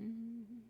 Mm-hmm.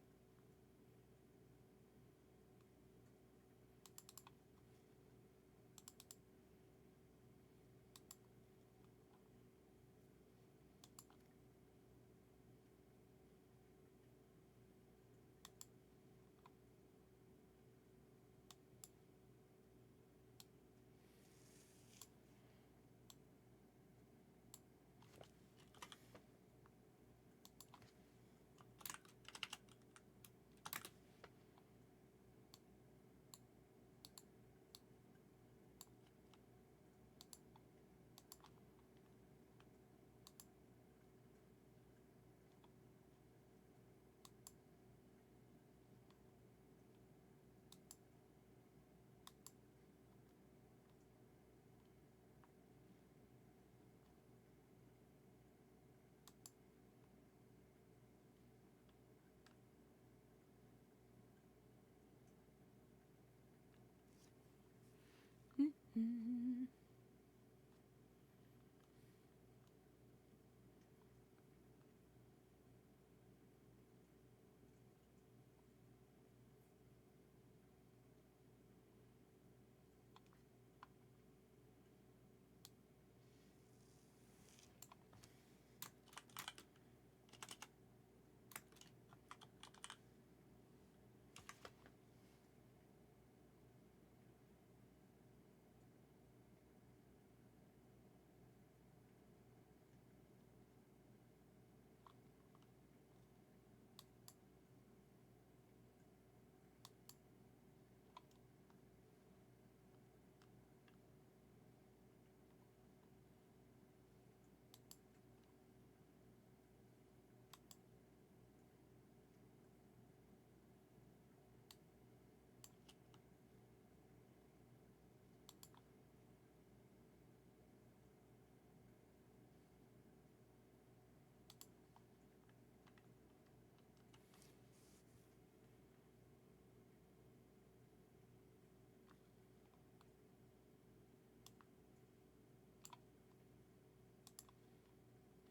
Mm-hmm.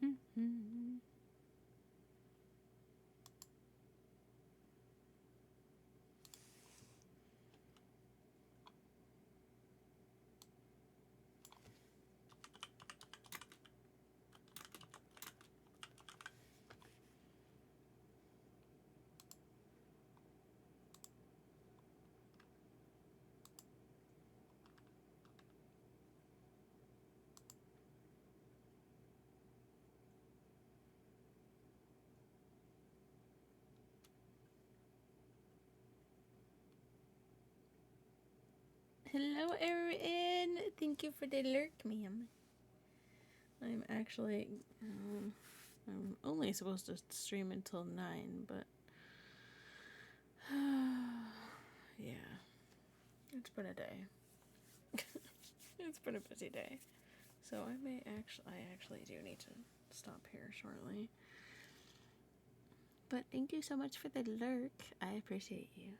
Mm-hmm. Hello, Erin. Thank you for the lurk, ma'am. I'm actually, I'm only supposed to stream until 9, but yeah, it's been a day. It's been a busy day, so I actually do need to stop here shortly. But thank you so much for the lurk. I appreciate you.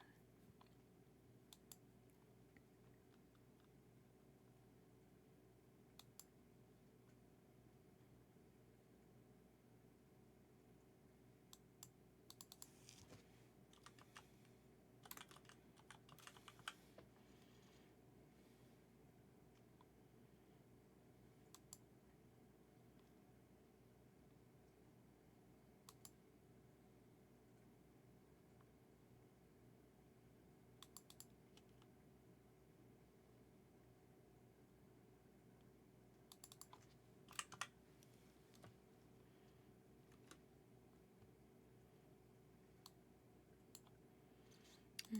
Mm.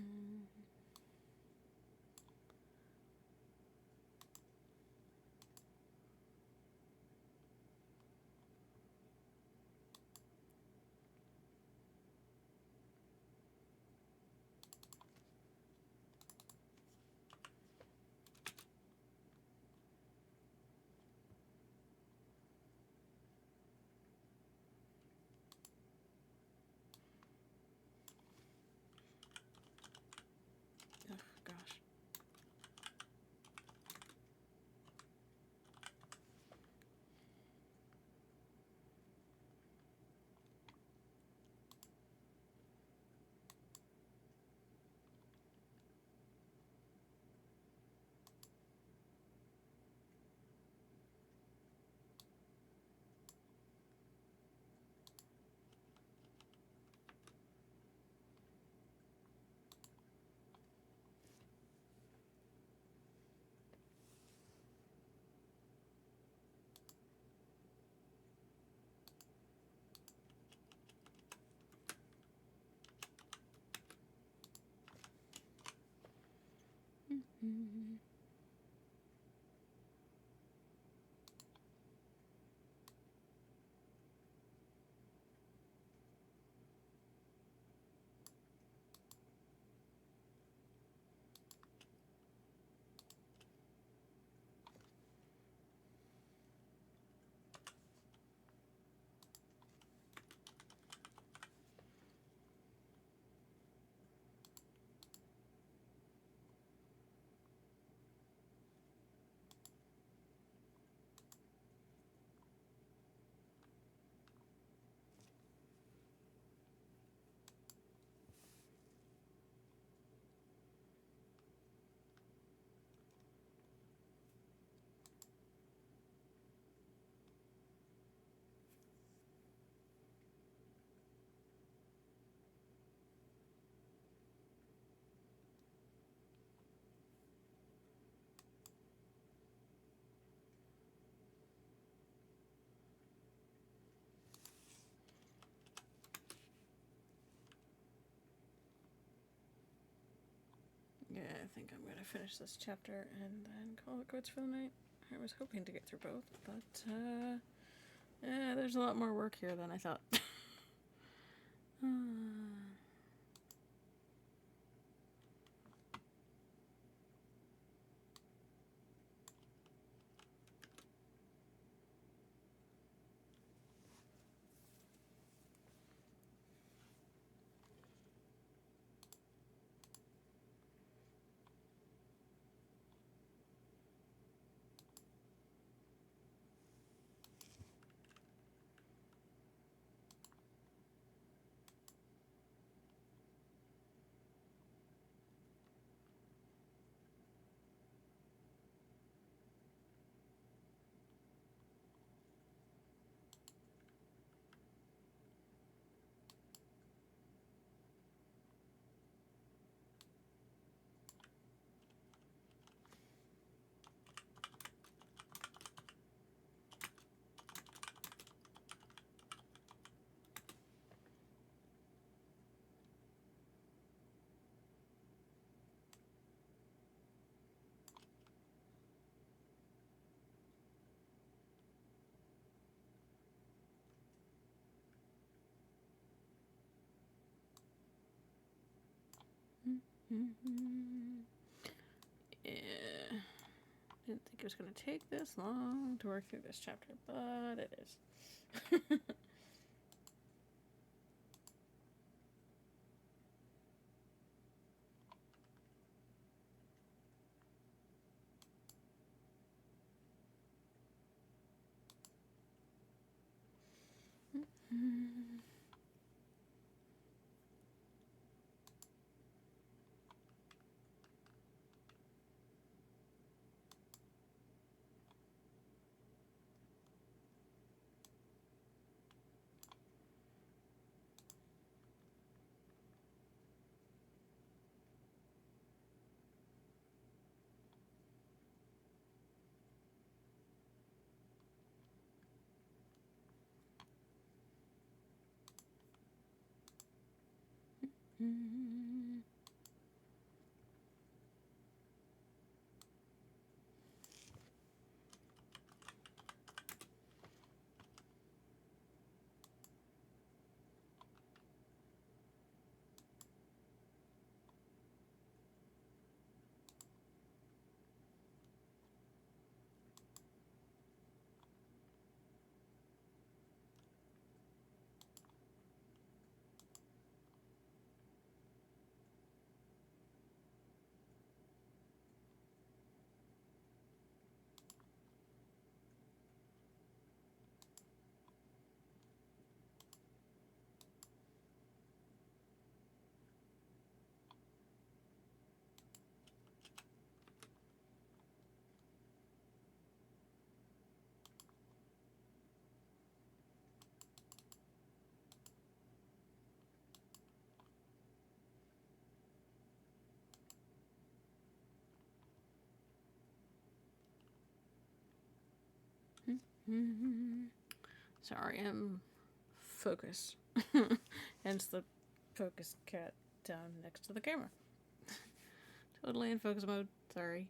Oh gosh. Mm-hmm. Yeah, I think I'm gonna finish this chapter and then call it quits for the night. I was hoping to get through both, but yeah, there's a lot more work here than I thought. Yeah. Didn't think it was going to take this long to work through this chapter, but it is. Sorry, I'm focused. Hence the focus cat down next to the camera. Totally in focus mode. Sorry.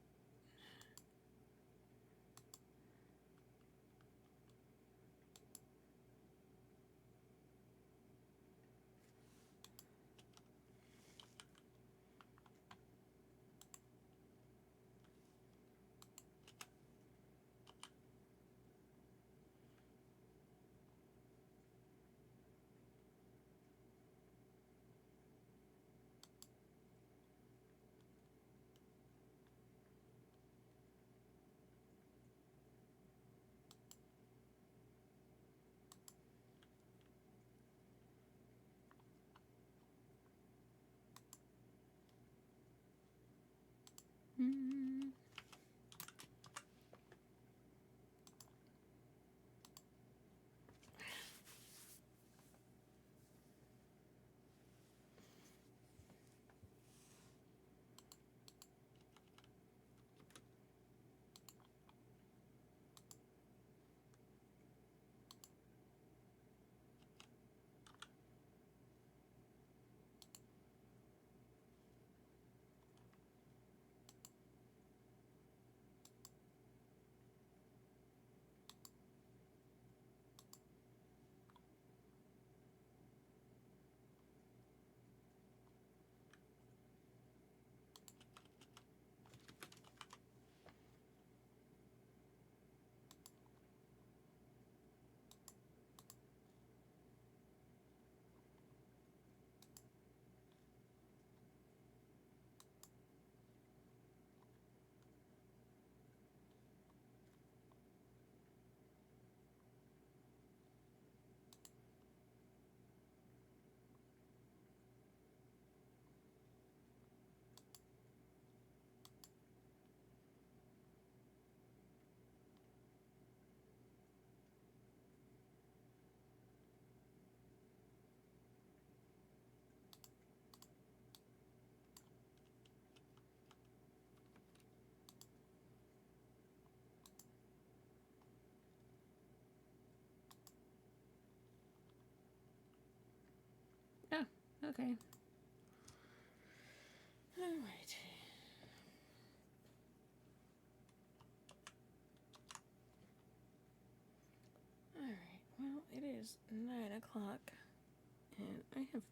Oh, okay. Alright. Alright, well, it is 9 o'clock, and I have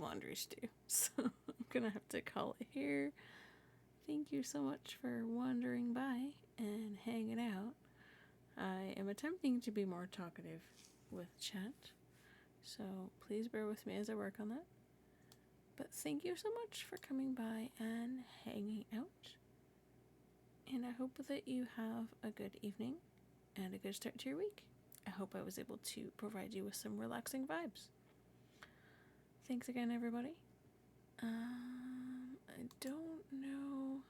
laundries too. So I'm gonna have to call it here. Thank you so much for wandering by and hanging out. I am attempting to be more talkative with chat, so please bear with me as I work on that. But thank you so much for coming by and hanging out. And I hope that you have a good evening and a good start to your week. I hope I was able to provide you with some relaxing vibes. Thanks again, everybody. I don't know.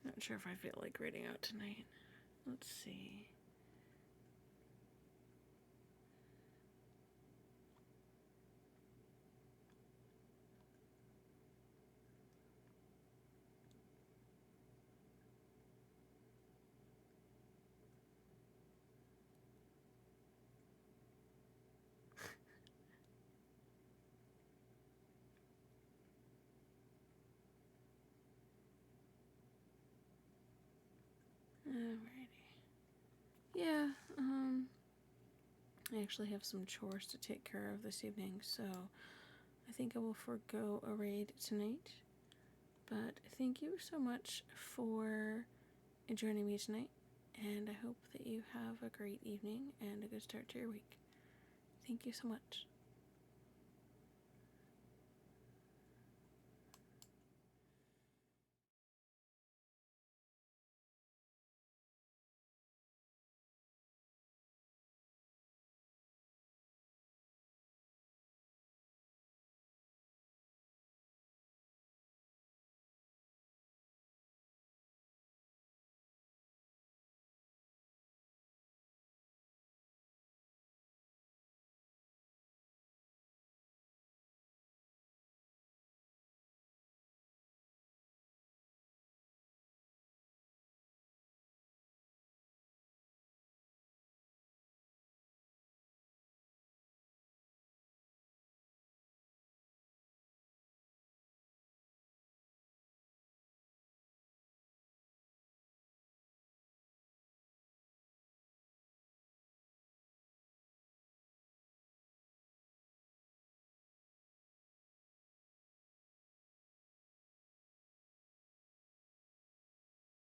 Not sure if I feel like reading out tonight. Let's see. Alrighty. Yeah, I actually have some chores to take care of this evening, so I think I will forego a raid tonight. But thank you so much for joining me tonight, and I hope that you have a great evening and a good start to your week. Thank you so much.